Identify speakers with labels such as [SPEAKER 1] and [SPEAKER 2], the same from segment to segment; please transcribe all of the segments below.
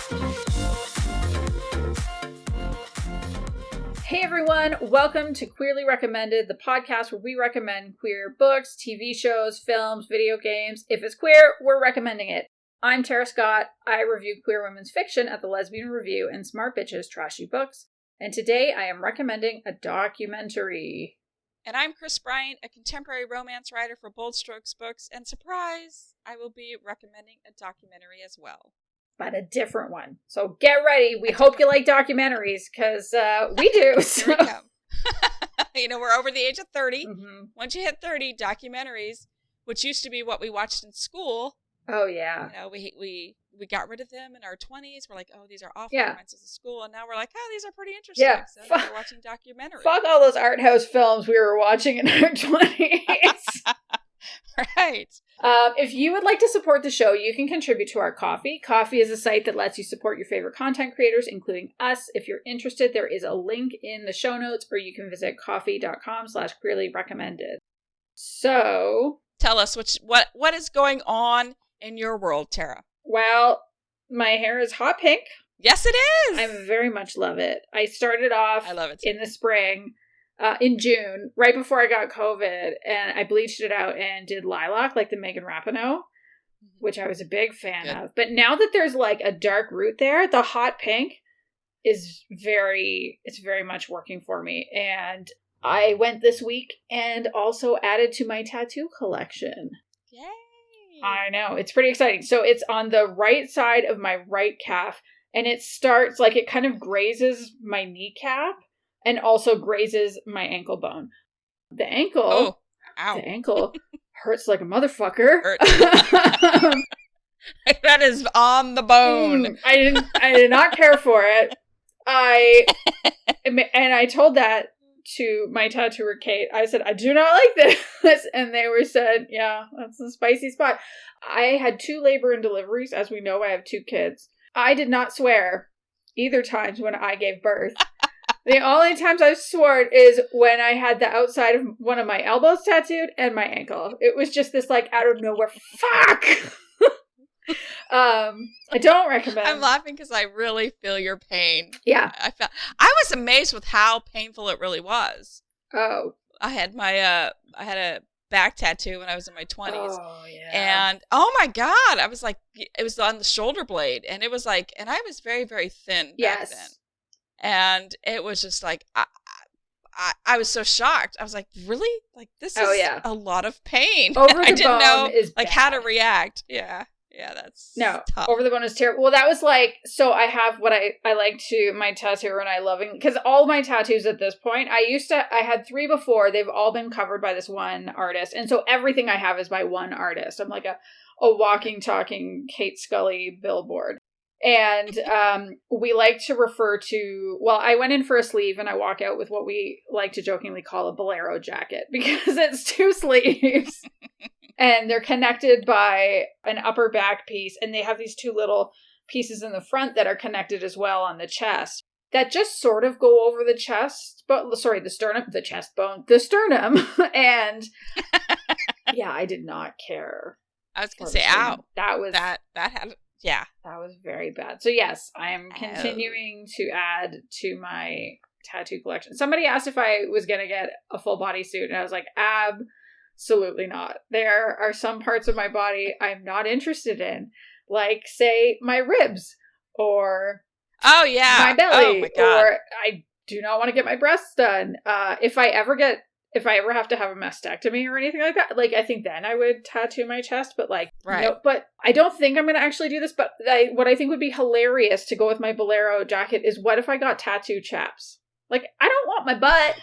[SPEAKER 1] Hey everyone, welcome to Queerly Recommended, the podcast where we recommend queer books, TV shows, films, video games. If it's queer, we're recommending it. I'm Tara Scott. I review queer women's fiction at the Lesbian Review and Smart Bitches Trashy Books. And today I am recommending a documentary.
[SPEAKER 2] And I'm Kris Bryant, a contemporary romance writer for Bold Strokes Books. And surprise, I will be recommending a documentary as well.
[SPEAKER 1] But a different one. So get ready. We hope you like documentaries, because we do. So.
[SPEAKER 2] You know, we're over the age of 30.
[SPEAKER 1] Mm-hmm.
[SPEAKER 2] Once you hit 30, documentaries, which used to be what we watched in school.
[SPEAKER 1] Oh, yeah.
[SPEAKER 2] You know, we got rid of them in our 20s. We're like, oh, these are awful.
[SPEAKER 1] Yeah.
[SPEAKER 2] Reminds us of school. And now we're like, oh, these are pretty interesting.
[SPEAKER 1] Yeah.
[SPEAKER 2] So now we're watching documentaries.
[SPEAKER 1] Fuck all those art house films we were watching in our 20s.
[SPEAKER 2] Right.
[SPEAKER 1] If you would like to support the show, you can contribute to our Ko-fi. Ko-fi is a site that lets you support your favorite content creators, including us. If you're interested, there is a link in the show notes, or you can visit coffee.com/queerlyrecommended. So,
[SPEAKER 2] tell us what is going on in your world, Tara.
[SPEAKER 1] Well, my hair is hot pink.
[SPEAKER 2] Yes, it is.
[SPEAKER 1] I very much love it. I started off
[SPEAKER 2] I love it too.
[SPEAKER 1] In the spring. In June, right before I got COVID, and I bleached it out and did lilac, like the Megan Rapinoe, which I was a big fan of. But now that there's like a dark root there, the hot pink is very much working for me. And I went this week and also added to my tattoo collection.
[SPEAKER 2] Yay!
[SPEAKER 1] I know, it's pretty exciting. So it's on the right side of my right calf, and it starts like it kind of grazes my kneecap. And also grazes my ankle bone. The ankle hurts like a motherfucker.
[SPEAKER 2] That is on the bone.
[SPEAKER 1] I did not care for it. I told that to my tattooer Kate. I said, I do not like this. And they said, yeah, that's a spicy spot. I had 2 labor and deliveries. As we know, I have 2 kids. I did not swear either times when I gave birth. The only times I've sworn is when I had the outside of one of my elbows tattooed and my ankle. It was just this like out of nowhere, fuck! I don't recommend.
[SPEAKER 2] I'm laughing because I really feel your pain.
[SPEAKER 1] Yeah.
[SPEAKER 2] I was amazed with how painful it really was.
[SPEAKER 1] Oh.
[SPEAKER 2] I had a back tattoo when I was in my 20s.
[SPEAKER 1] Oh, yeah.
[SPEAKER 2] And, oh my God, I was like, it was on the shoulder blade. And it was like, and I was very, very thin back then. And it was just like, I was so shocked. I was like, really? Like, this is a lot of pain.
[SPEAKER 1] Over the
[SPEAKER 2] I didn't know
[SPEAKER 1] is
[SPEAKER 2] like
[SPEAKER 1] bad.
[SPEAKER 2] how to react. Yeah, that's tough.
[SPEAKER 1] Over the bone is terrible. Well, that was like, so I have what I like to, my tattooer and I loving, because all my tattoos at this point, I had 3 before. They've all been covered by this one artist. And so everything I have is by one artist. I'm like a walking, talking Kate Scully billboard. And we like to refer to, well, I went in for a sleeve and I walk out with what we like to jokingly call a bolero jacket because it's 2 sleeves and they're connected by an upper back piece. And they have these 2 little pieces in the front that are connected as well on the chest that just sort of go over the chest, the chest bone, the sternum. And yeah, I did not care.
[SPEAKER 2] I was going to say, ow.
[SPEAKER 1] That was very bad. So yes, I am continuing to add to my tattoo collection. Somebody asked if I was going to get a full body suit, and I was like, absolutely not. There are some parts of my body I'm not interested in, like, say, my ribs, or my belly,
[SPEAKER 2] my God.
[SPEAKER 1] or I do not want to get my breasts done. If I ever have to have a mastectomy or anything like that, like, I think then I would tattoo my chest, but like, no, but I don't think I'm going to actually do this, but what I think would be hilarious to go with my bolero jacket is what if I got tattoo chaps? Like, I don't want my butt.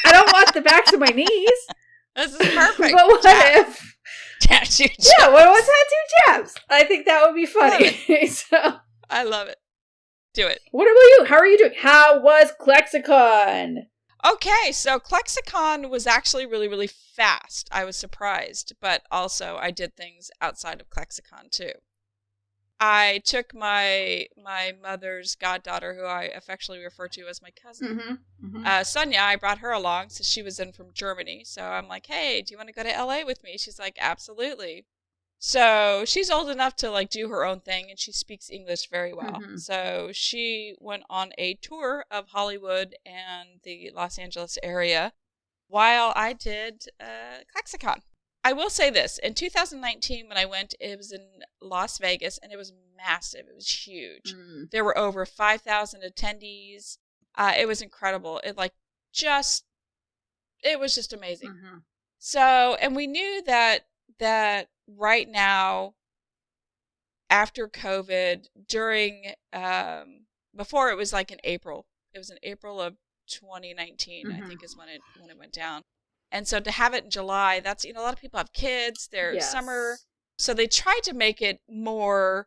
[SPEAKER 1] I don't want the backs of my knees.
[SPEAKER 2] This is perfect.
[SPEAKER 1] But what if?
[SPEAKER 2] Tattoo chaps.
[SPEAKER 1] Yeah, what about tattoo chaps? I think that would be funny. So
[SPEAKER 2] I love it. Do it.
[SPEAKER 1] What about you? How are you doing? How was ClexaCon?
[SPEAKER 2] Okay, so ClexaCon was actually really, really fast. I was surprised, but also I did things outside of ClexaCon too. I took my mother's goddaughter, who I affectionately refer to as my cousin, Sonia. I brought her along, so she was in from Germany. So I'm like, hey, do you want to go to LA with me? She's like, absolutely. So she's old enough to like do her own thing, and she speaks English very well. So she went on a tour of Hollywood and the Los Angeles area while I did ClexaCon. I will say this, in 2019 when I went, it was in Las Vegas, and it was massive. It was huge. There were over 5,000 attendees. It was incredible. It was just amazing. So, and we knew that right now, after COVID, before it was like in April. It was in April of 2019, I think is when it went down. And so to have it in July, that's, a lot of people have kids, they're summer. So they tried to make it more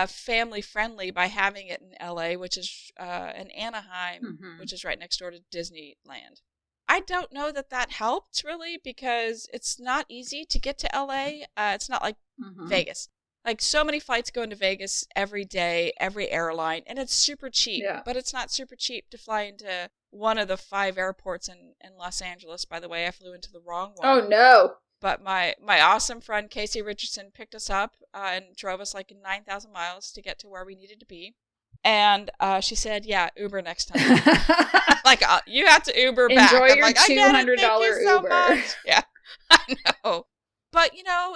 [SPEAKER 2] family friendly by having it in LA, which is in Anaheim, which is right next door to Disneyland. I don't know that helped really, because it's not easy to get to LA. It's not like Vegas. Like, so many flights go into Vegas every day, every airline, and it's super cheap. But it's not super cheap to fly into one of the 5 airports in Los Angeles. By the way, I flew into the wrong one.
[SPEAKER 1] Oh, no.
[SPEAKER 2] But my awesome friend Casey Richardson picked us up and drove us like 9,000 miles to get to where we needed to be. And she said, yeah, Uber next time. Like, you have to Uber back.
[SPEAKER 1] Enjoy your
[SPEAKER 2] like,
[SPEAKER 1] $200
[SPEAKER 2] so
[SPEAKER 1] Uber.
[SPEAKER 2] Much. Yeah, I know. But,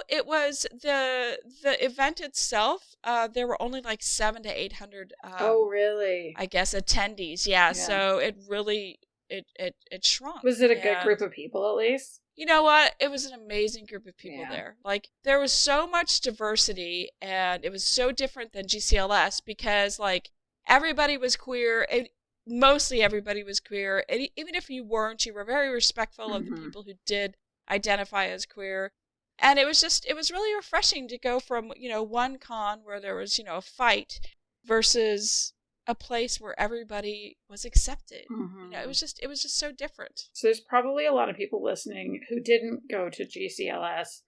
[SPEAKER 2] it was the event itself. There were only like 700 to 800.
[SPEAKER 1] Oh, really?
[SPEAKER 2] I guess attendees. Yeah. So it really, it shrunk.
[SPEAKER 1] Was it a good group of people at least?
[SPEAKER 2] You know what? It was an amazing group of people there. Like, there was so much diversity, and it was so different than GCLS because, like, everybody was queer. Mostly everybody was queer. And even if you weren't, you were very respectful of the people who did identify as queer. And it was really refreshing to go from, one con where there was, a fight versus a place where everybody was accepted. It was just so different.
[SPEAKER 1] So there's probably a lot of people listening who didn't go to GCLS.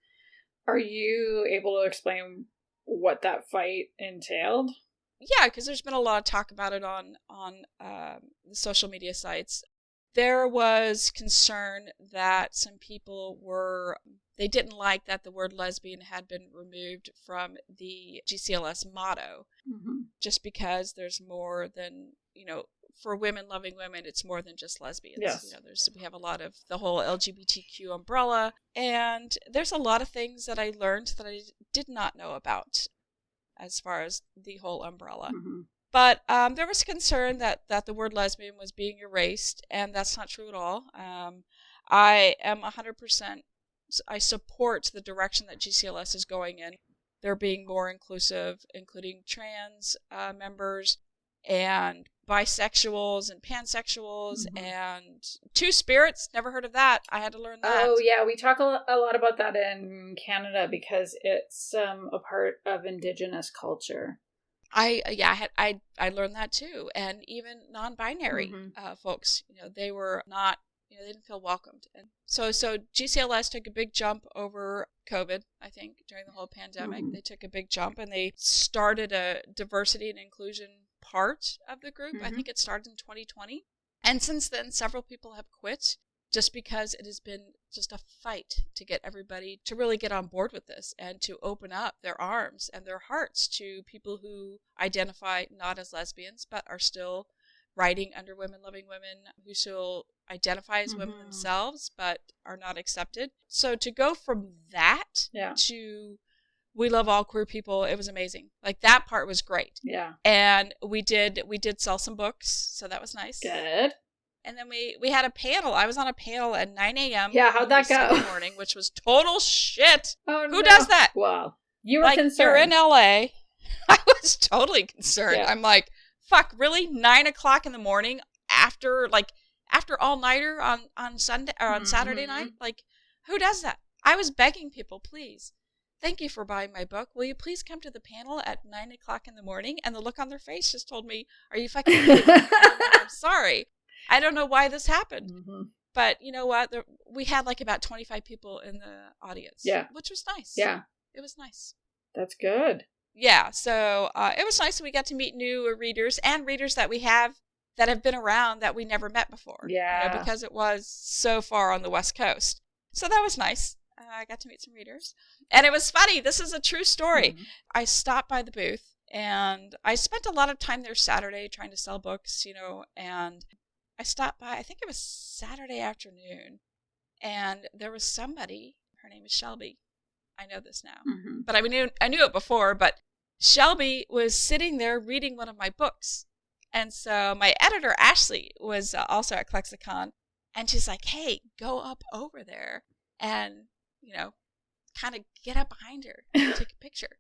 [SPEAKER 1] Are you able to explain what that fight entailed?
[SPEAKER 2] Yeah, because there's been a lot of talk about it on the social media sites. There was concern that some people they didn't like that the word lesbian had been removed from the GCLS motto, just because there's more than, for women loving women, it's more than just lesbians.
[SPEAKER 1] Yes.
[SPEAKER 2] We have a lot of the whole LGBTQ umbrella, and there's a lot of things that I learned that I did not know about as far as the whole umbrella. But there was concern that the word lesbian was being erased, and that's not true at all. I am 100%, I support the direction that GCLS is going in. They're being more inclusive, including trans members and bisexuals and pansexuals and two-spirits. Never heard of that. I had to learn that.
[SPEAKER 1] Oh, yeah. We talk a lot about that in Canada because it's a part of Indigenous culture.
[SPEAKER 2] I learned that too. And even non-binary folks, they were not, they didn't feel welcomed. And so GCLS took a big jump over COVID, I think, during the whole pandemic. They took a big jump, and they started a diversity and inclusion part of the group. I think it started in 2020. And since then, several people have quit just because it has been just a fight to get everybody to really get on board with this and to open up their arms and their hearts to people who identify not as lesbians but are still writing under women loving women, who still identify as women themselves but are not accepted. So to go from that to we love all queer people, it was amazing. Like, that part was great.
[SPEAKER 1] Yeah.
[SPEAKER 2] And we did sell some books, so that was nice.
[SPEAKER 1] Good.
[SPEAKER 2] And then we had a panel. I was on a panel at 9 a.m.
[SPEAKER 1] Yeah, how'd that go?
[SPEAKER 2] Sunday morning, which was total shit.
[SPEAKER 1] Oh,
[SPEAKER 2] Who does that?
[SPEAKER 1] Well, you were concerned.
[SPEAKER 2] You're in LA. I was totally concerned. Yeah. I'm like, fuck, really? 9 o'clock in the morning after all-nighter on Sunday or on Saturday night? Like, who does that? I was begging people, please. Thank you for buying my book. Will you please come to the panel at 9 o'clock in the morning? And the look on their face just told me, are you fucking kidding me? I'm sorry. I don't know why this happened. But you know what? We had like about 25 people in the audience.
[SPEAKER 1] Yeah.
[SPEAKER 2] Which was nice.
[SPEAKER 1] Yeah.
[SPEAKER 2] It was nice.
[SPEAKER 1] That's good.
[SPEAKER 2] Yeah. So it was nice. We got to meet new readers and readers that we have that have been around that we never met before.
[SPEAKER 1] Yeah.
[SPEAKER 2] Because it was so far on the West Coast. So that was nice. I got to meet some readers. And it was funny. This is a true story.
[SPEAKER 1] Mm-hmm.
[SPEAKER 2] I stopped by the booth, and I spent a lot of time there Saturday trying to sell books, and I stopped by, I think it was Saturday afternoon, and there was somebody, her name is Shelby. I know this now.
[SPEAKER 1] Mm-hmm.
[SPEAKER 2] But I knew it before, but Shelby was sitting there reading one of my books. And so my editor, Ashley, was also at ClexaCon, and she's like, hey, go up over there and, kind of get up behind her and take a picture.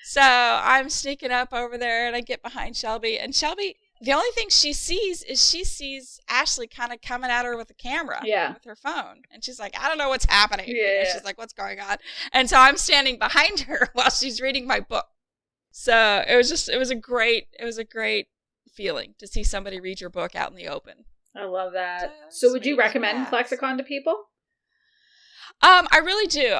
[SPEAKER 2] So I'm sneaking up over there, and I get behind Shelby, and Shelby, the only thing she sees Ashley kind of coming at her with a camera with her phone. And she's like, I don't know what's happening.
[SPEAKER 1] Yeah.
[SPEAKER 2] She's like, what's going on? And so I'm standing behind her while she's reading my book. So it was a great feeling to see somebody read your book out in the open.
[SPEAKER 1] I love that. So would you recommend ClexaCon to people?
[SPEAKER 2] I really do.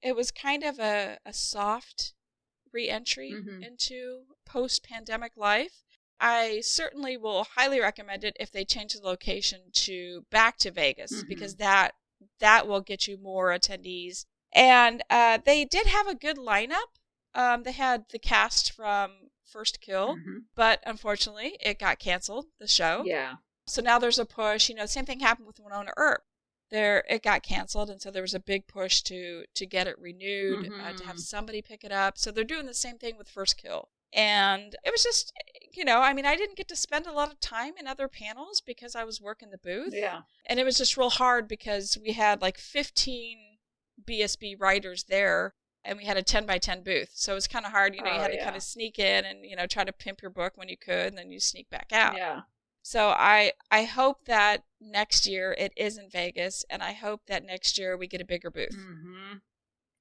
[SPEAKER 2] It was kind of a soft re-entry into post-pandemic life. I certainly will highly recommend it if they change the location back to Vegas, because that will get you more attendees. And they did have a good lineup. They had the cast from First Kill, but unfortunately it got canceled, the show.
[SPEAKER 1] Yeah.
[SPEAKER 2] So now there's a push. Same thing happened with Winona Earp. It got canceled, and so there was a big push to get it renewed, to have somebody pick it up. So they're doing the same thing with First Kill. And it was just, I didn't get to spend a lot of time in other panels because I was working the booth.
[SPEAKER 1] Yeah.
[SPEAKER 2] And it was just real hard because we had like 15 BSB writers there, and we had a 10 by 10 booth. So it was kind of hard, you had to kind of sneak in and, try to pimp your book when you could, and then you sneak back out.
[SPEAKER 1] Yeah.
[SPEAKER 2] So I hope that next year it is in Vegas, and I hope that next year we get a bigger booth.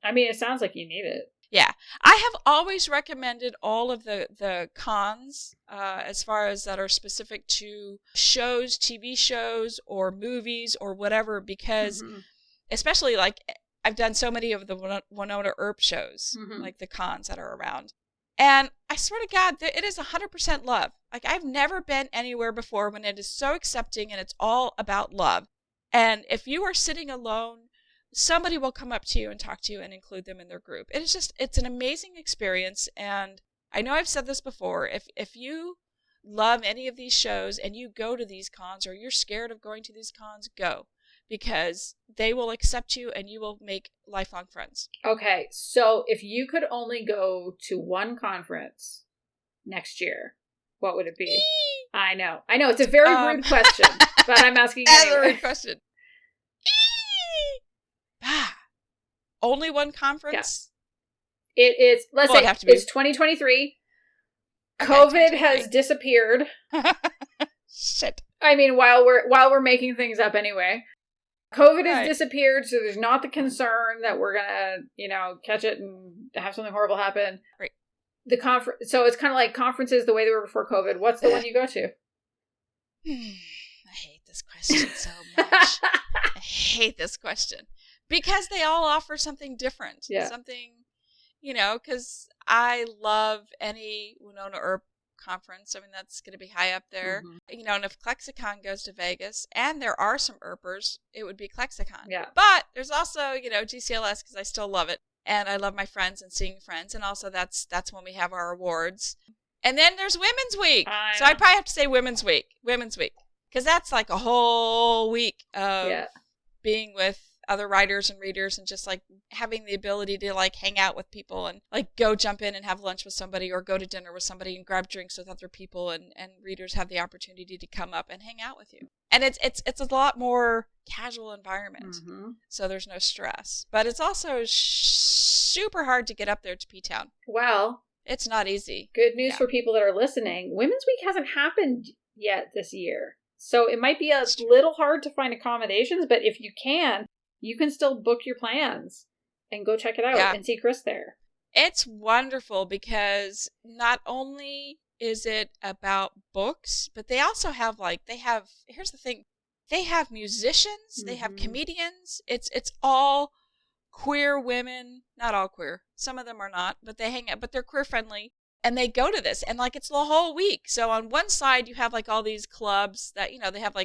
[SPEAKER 1] It sounds like you need it.
[SPEAKER 2] Yeah. I have always recommended all of the cons, as far as that are specific to shows, TV shows, or movies, or whatever, because especially, like, I've done so many of the Winona Earp shows, like the cons that are around. And I swear to God, it is 100% love. Like, I've never been anywhere before when it is so accepting and it's all about love. And if you are sitting alone, somebody will come up to you and talk to you and include them in their group. It's an amazing experience. And I know I've said this before. If you love any of these shows and you go to these cons, or you're scared of going to these cons, go. Because they will accept you and you will make lifelong friends. Okay,
[SPEAKER 1] so if you could only go to one conference next year, what would it be? I know. It's a very rude question, but I'm asking you anyway.
[SPEAKER 2] That's a rude question. Only one conference?
[SPEAKER 1] Yeah. It is, let's say, it's 2023. Okay, COVID has disappeared.
[SPEAKER 2] Shit.
[SPEAKER 1] While we're making ththings up anyway. COVID has disappeared, so there's not the concern that we're gonna, catch it and have something horrible happen.
[SPEAKER 2] Right.
[SPEAKER 1] The conference, so it's kind of like conferences the way they were before COVID. What's the one you go to?
[SPEAKER 2] I hate this question so much. I hate this question because they all offer something different.
[SPEAKER 1] Yeah.
[SPEAKER 2] Something, because I love any Winona Earp conference. That's going to be high up there. And if ClexaCon goes to Vegas, and there are some Earpers, it would be ClexaCon.
[SPEAKER 1] Yeah.
[SPEAKER 2] But there's also, GCLS, because I still love it. And I love my friends and seeing friends. And also that's when we have our awards. And then there's Women's Week. So I probably have to say Women's Week. Because that's like a whole week of being with other writers and readers, and just like having the ability to like hang out with people and like go jump in and have lunch with somebody, or go to dinner with somebody and grab drinks with other people, and readers have the opportunity to come up and hang out with you. And it's a lot more casual environment. So there's no stress. But it's also super hard to get up there to P-Town.
[SPEAKER 1] Well,
[SPEAKER 2] it's not easy.
[SPEAKER 1] Good news for people that are listening. Women's Week hasn't happened yet this year. So it might be a little hard to find accommodations, but if you can still book your plans and go check it out and see Kris there.
[SPEAKER 2] It's wonderful because not only is it about books, but they also have here's the thing, they have musicians, they have comedians. It's all queer women, not all queer. Some of them are not, but they hang out, but they're queer friendly. And they go to this, and it's the whole week. So on one side, you have all these clubs that, they have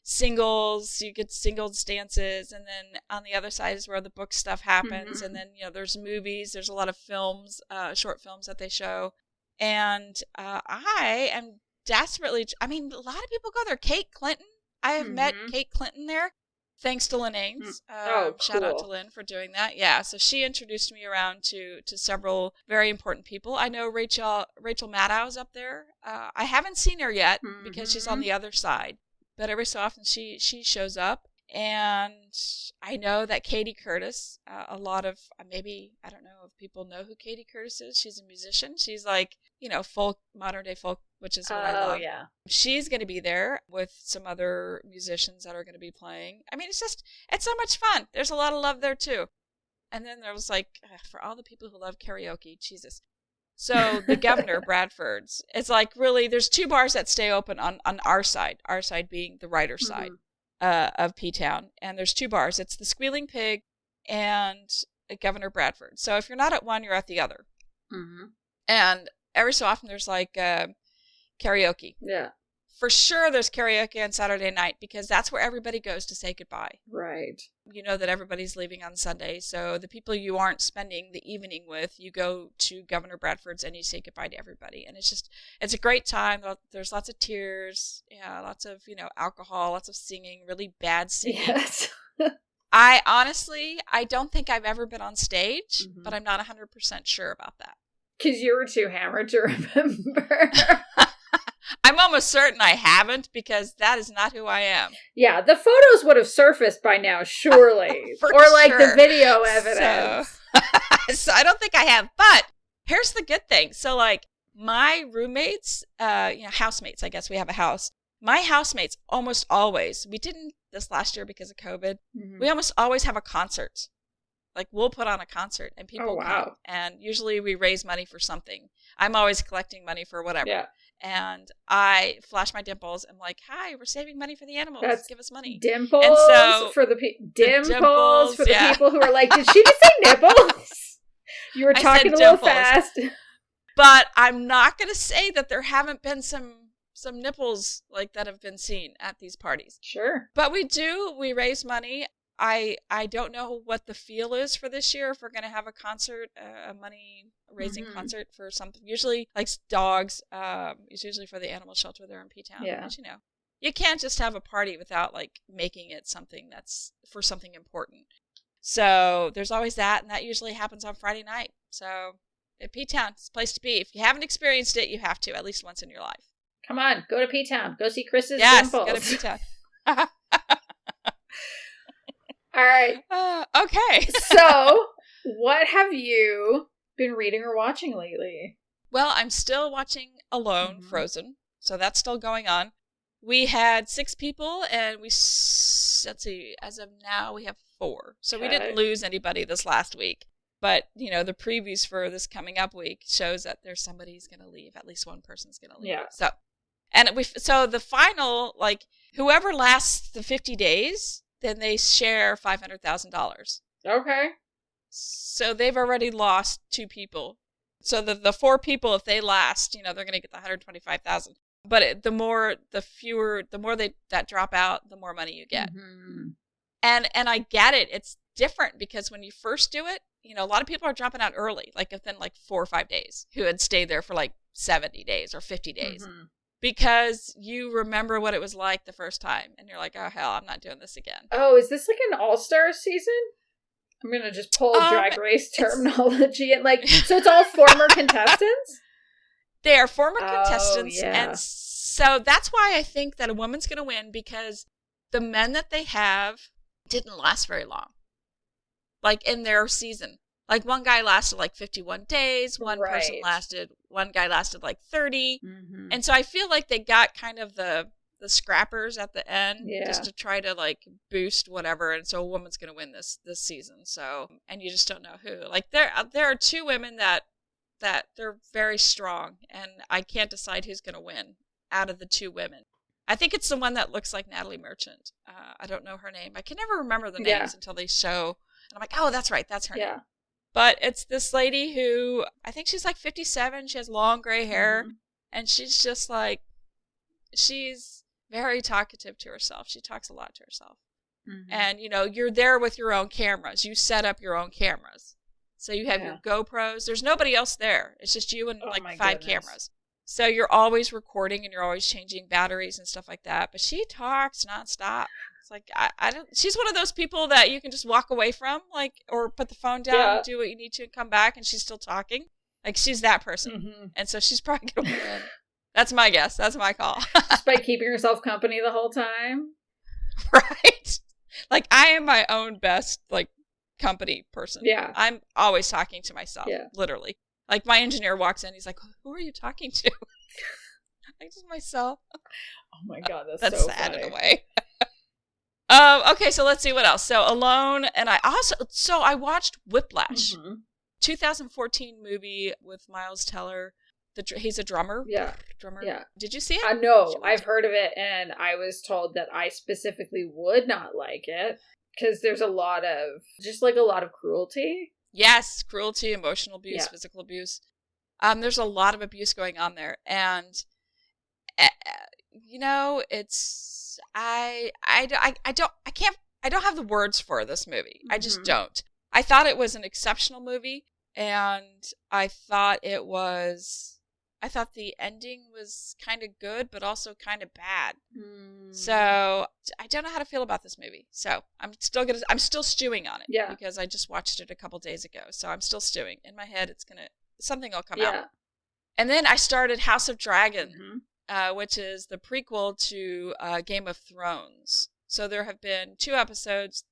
[SPEAKER 2] singles, you get singles dances, and then on the other side is where the book stuff happens. And then, there's movies, there's a lot of films, short films that they show. And I am desperately, a lot of people go there. Kate Clinton, I have met Kate Clinton there, thanks to Lynn Ames.
[SPEAKER 1] Cool.
[SPEAKER 2] Shout out to Lynn for doing that. Yeah, so she introduced me around to several very important people. I know Rachel Maddow's up there. I haven't seen her yet because she's on the other side, but every so often she shows up. And I know that Katie Curtis, a lot of, maybe, I don't know if people know who Katie Curtis is. She's a musician. She's like, folk, modern day folk, which is what I love.
[SPEAKER 1] Yeah.
[SPEAKER 2] She's going to be there with some other musicians that are going to be playing. It's so much fun. There's a lot of love there too. And then there was for all the people who love karaoke, Jesus. So the Governor, Bradford's, it's really, there's 2 bars that stay open on our side being the writer's side. Of P-Town, and there's 2 bars. It's the Squealing Pig and Governor Bradford. So if you're not at one, you're at the other. And every so often there's karaoke. Yeah. For sure there's karaoke on Saturday night because that's where everybody goes to say goodbye.
[SPEAKER 1] Right.
[SPEAKER 2] You know that everybody's leaving on Sunday, so the people you aren't spending the evening with, you go to Governor Bradford's and you say goodbye to everybody. And it's a great time. There's lots of tears, lots of, alcohol, lots of singing, really bad singing. Yes. I don't think I've ever been on stage, but I'm not 100% sure about that.
[SPEAKER 1] Because you were too hammered to remember.
[SPEAKER 2] I'm almost certain I haven't because that is not who I am.
[SPEAKER 1] Yeah, the photos would have surfaced by now, surely. Or the video evidence.
[SPEAKER 2] So I don't think I have. But here's the good thing. So my roommates, housemates, I guess we have a house. My housemates almost always, we didn't this last year because of COVID, we almost always have a concert. We'll put on a concert and people come. And usually we raise money for something. I'm always collecting money for whatever. Yeah. And I flash my dimples. I'm like, hi, we're saving money for the animals. Give us money.
[SPEAKER 1] Dimples and so, for the dimples for the people who are like, did she just say nipples? You were talking a little fast.
[SPEAKER 2] But I'm not going to say that there haven't been some nipples that have been seen at these parties.
[SPEAKER 1] Sure.
[SPEAKER 2] But we raise money. I don't know what the feel is for this year if we're going to have a concert, a money raising concert for something. Usually dogs, it's usually for the animal shelter there in P-Town. Yeah. But, you can't just have a party without making it something that's for something important. So there's always that, and that usually happens on Friday night. So at P-Town, it's a place to be. If you haven't experienced it, you have to at least once in your life.
[SPEAKER 1] Come on, go to P-Town. Go see Chris's dimples.
[SPEAKER 2] Go to P-Town.
[SPEAKER 1] All right.
[SPEAKER 2] Okay.
[SPEAKER 1] So, what have you been reading or watching lately?
[SPEAKER 2] Well, I'm still watching Alone, Frozen. So that's still going on. We had 6 people, and let's see, as of now, we have 4. So we didn't lose anybody this last week. But, the previews for this coming up week shows that there's somebody's going to leave. At least one person's going to leave. Yeah. So the final, whoever lasts the 50 days... then they share $500,000. Okay. So they've already lost 2 people. So the 4 people, if they last, they're going to get the $125,000. But the more that drop out, the more money you get. And I get it. It's different because when you first do it, a lot of people are dropping out early, within 4 or 5 days, who had stayed there for 70 days or 50 days. Because you remember what it was like the first time. And you're like, oh, hell, I'm not doing this again.
[SPEAKER 1] Oh, is this an all-star season? I'm going to just pull Drag Race terminology. And so it's all former contestants?
[SPEAKER 2] They are former contestants. Yeah. And so that's why I think that a woman's going to win, because the men that they have didn't last very long. In their season. One guy lasted 51 days. One guy lasted 30. And so I feel like they got kind of the scrappers at the end just to try to boost whatever. And so a woman's going to win this season. So, and you just don't know who. There are 2 women that they're very strong, and I can't decide who's going to win out of the 2 women. I think it's the one that looks like Natalie Merchant. I don't know her name. I can never remember the names until they show. And I'm like, oh, that's right. That's her name. But it's this lady who, I think she's 57. She has long gray hair. And she's just she's Very talkative to herself. She talks a lot to herself.
[SPEAKER 1] Mm-hmm.
[SPEAKER 2] And, you're there with your own cameras. You set up your own cameras. So you have your GoPros. There's nobody else there. It's just you and 5 cameras. So you're always recording and you're always changing batteries and stuff like that. But she talks nonstop. It's like, I don't, she's one of those people that you can just walk away from, or put the phone down, do what you need to, and come back, and she's still talking. Like, she's that person. Mm-hmm. And so she's probably going to win. That's my guess. That's my call.
[SPEAKER 1] Just by keeping herself company the whole time.
[SPEAKER 2] Right. Like, I am my own best, company person.
[SPEAKER 1] Yeah.
[SPEAKER 2] I'm always talking to myself, literally. Like, my engineer walks in, he's like, who are you talking to? Just myself.
[SPEAKER 1] Oh my God,
[SPEAKER 2] that's
[SPEAKER 1] so
[SPEAKER 2] sad
[SPEAKER 1] funny.
[SPEAKER 2] in a way. Okay, so let's see what else. So Alone, and I watched Whiplash, 2014 movie with Miles Teller. He's a drummer.
[SPEAKER 1] Yeah.
[SPEAKER 2] Yeah. Did you see it?
[SPEAKER 1] No, I've heard of it, and I was told that I specifically would not like it because there's a lot of cruelty. It's
[SPEAKER 2] cruelty, emotional abuse, physical abuse. There's a lot of abuse going on there, and it's I don't have the words for this movie. I just don't. I thought it was an exceptional movie, and I thought the ending was kind of good, but also kind of bad. So I don't know how to feel about this movie. So I'm still stewing on it. Yeah. Because I just watched it a couple days ago. So I'm still stewing. In my head, something will come out. And then I started House of Dragon, which is the prequel to Game of Thrones. So there have been 2 episodes.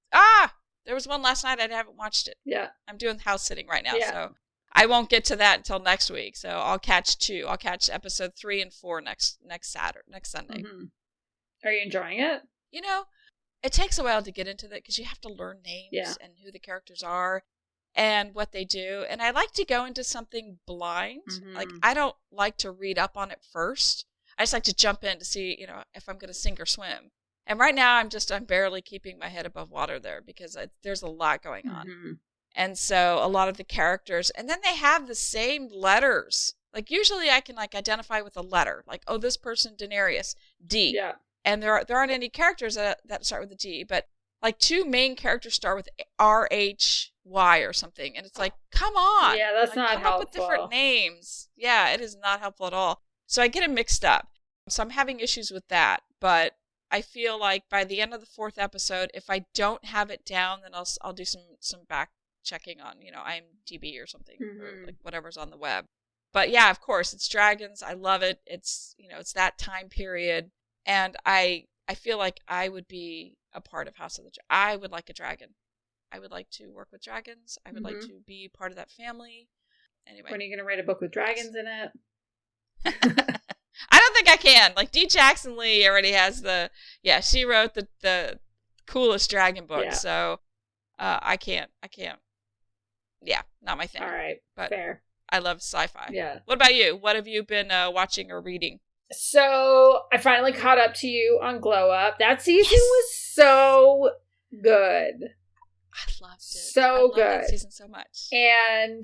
[SPEAKER 2] There was one last night. I haven't watched it. Yeah. I'm doing house sitting right now. Yeah. So I won't get to that until next week. So I'll catch 2. I'll catch episode 3 and 4 next Sunday.
[SPEAKER 1] Mm-hmm. Are you enjoying it?
[SPEAKER 2] It takes a while to get into that because you have to learn names and who the characters are and what they do. And I like to go into something blind. Like, I don't like to read up on it first. I just like to jump in to see, if I'm going to sink or swim. And right now I'm barely keeping my head above water there because there's a lot going on. Mm-hmm. And so a lot of the characters, and then they have the same letters. Like, usually I can identify with a letter. Like, oh, this person, Daenerys, D. Yeah. And there aren't any characters that start with a D, but 2 main characters start with R-H-Y or something. And it's like, come on. Yeah, that's not helpful. Come up with different names. Yeah, it is not helpful at all. So I get it mixed up. So I'm having issues with that. But I feel like by the end of the 4th episode, if I don't have it down, then I'll do some back checking on, IMDb or something, or whatever's on the web. But yeah, of course, it's dragons. I love it. It's, it's that time period. And I feel like I would be a part of House of the Dragon. I would like a dragon. I would like to work with dragons. I would like to be part of that family. Anyway.
[SPEAKER 1] When are you going to write a book with dragons in it?
[SPEAKER 2] I don't think I can. D. Jackson Lee already has she wrote the coolest dragon book. Yeah. So I can't. Yeah, not my thing.
[SPEAKER 1] All right,
[SPEAKER 2] but
[SPEAKER 1] fair.
[SPEAKER 2] I love sci-fi. Yeah. What about you? What have you been watching or reading?
[SPEAKER 1] So I finally caught up to you on Glow Up. That season was so good.
[SPEAKER 2] I loved it.
[SPEAKER 1] So good.
[SPEAKER 2] That season so much.
[SPEAKER 1] And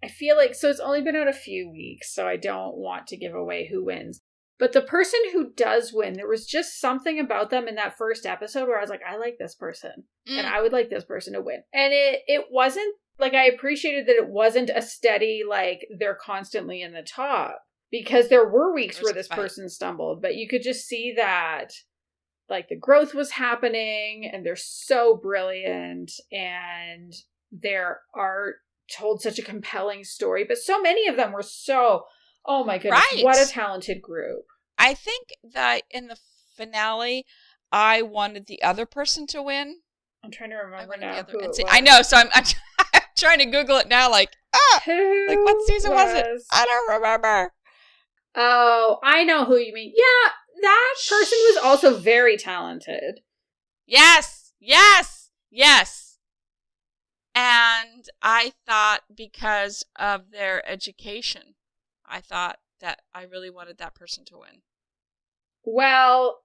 [SPEAKER 1] I feel like, so it's only been out a few weeks, so I don't want to give away who wins. But the person who does win, there was just something about them in that first episode where I was like, I like this person. And I would like this person to win. And it wasn't, I appreciated that it wasn't a steady, they're constantly in the top. Because there were weeks where this person stumbled. But you could just see that, the growth was happening. And they're so brilliant. And their art told such a compelling story. But so many of them were oh my goodness, what a talented group.
[SPEAKER 2] I think that in the finale, I wanted the other person to win.
[SPEAKER 1] I'm trying to remember now who it was.
[SPEAKER 2] I know, so I'm trying to Google it now, what season was it? I don't remember.
[SPEAKER 1] Oh, I know who you mean. Yeah, that person was also very talented.
[SPEAKER 2] Yes. And I thought because of their education, I thought that I really wanted that person to win.
[SPEAKER 1] Well,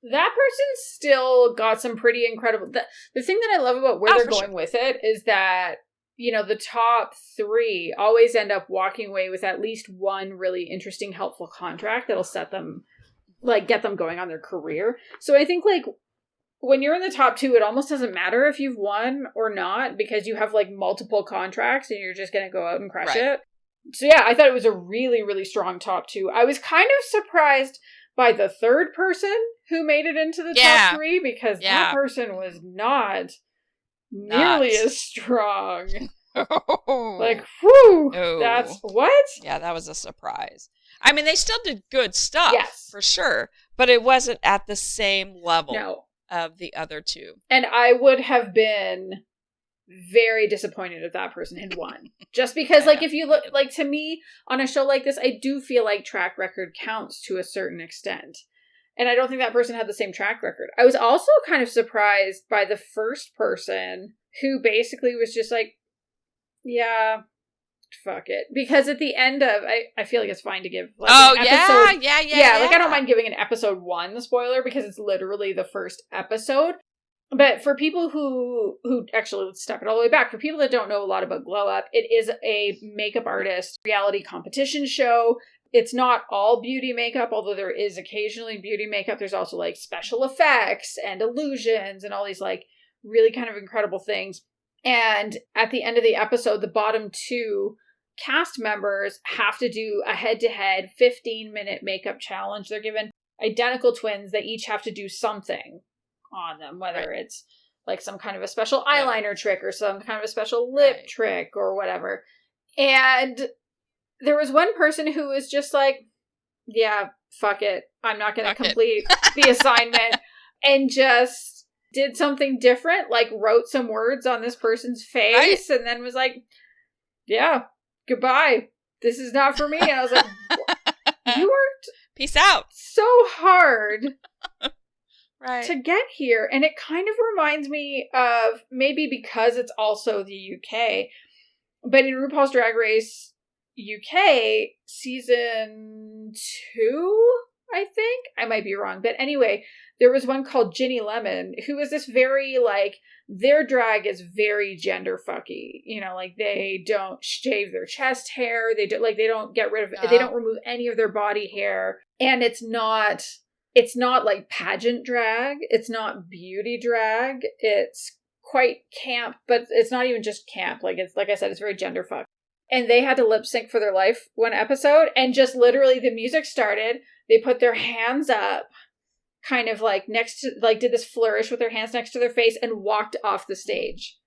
[SPEAKER 1] that person still got some pretty incredible... The thing that I love about where they're going with it is that, the top 3 always end up walking away with at least one really interesting, helpful contract that'll set them like, get them going on their career. So I think, like, when you're in the top 2, it almost doesn't matter if you've won or not, because you have, like, multiple contracts and you're just going to go out and crush it. So yeah, I thought it was a really, really strong top 2. I was kind of surprised by the third person who made it into the top 3, because that person was not nearly as strong. Like, whew, that's what?
[SPEAKER 2] Yeah, that was a surprise. I mean, they still did good stuff, for sure, but it wasn't at the same level of the other 2.
[SPEAKER 1] And I would have been very disappointed if that person had won. Just because, like, if you look, like, to me, on a show like this, I do feel like track record counts to a certain extent. And I don't think that person had the same track record. I was also kind of surprised by the first person who basically was just like, yeah, fuck it. Because at the end of, I feel like it's fine to give, like, episode, yeah, like, I don't mind giving an episode 1 the spoiler, because it's literally the first episode. But for people who actually, let's step it all the way back. For people that don't know a lot about Glow Up, it is a makeup artist reality competition show. It's not all beauty makeup, although there is occasionally beauty makeup. There's also, like, special effects and illusions and all these, like, really kind of incredible things. And at the end of the episode, the bottom 2 cast members have to do a head-to-head 15-minute makeup challenge. They're given identical twins. They each have to do something on them, whether it's, like, some kind of a special eyeliner trick or some kind of a special lip trick or whatever. And there was one person who was just like, yeah, fuck it. I'm not going to complete the assignment, and just did something different, like wrote some words on this person's face and then was like, yeah, goodbye. This is not for me. And I was like, you worked
[SPEAKER 2] peace out
[SPEAKER 1] so hard to get here. And it kind of reminds me of, maybe because it's also the UK, but in RuPaul's Drag Race UK season 2, I think, I might be wrong, but anyway, there was one called Ginny Lemon, who is this very, like, their drag is very gender fucky, you know, like, they don't shave their chest hair, they don't get rid of, they don't remove any of their body hair, and it's not like pageant drag, it's not beauty drag, it's quite camp, but it's not even just camp, like, it's, like I said, it's very gender fuck. And they had to lip sync for their life one episode, and just literally the music started, they put their hands up, kind of like next to, like, did this flourish with their hands next to their face and walked off the stage.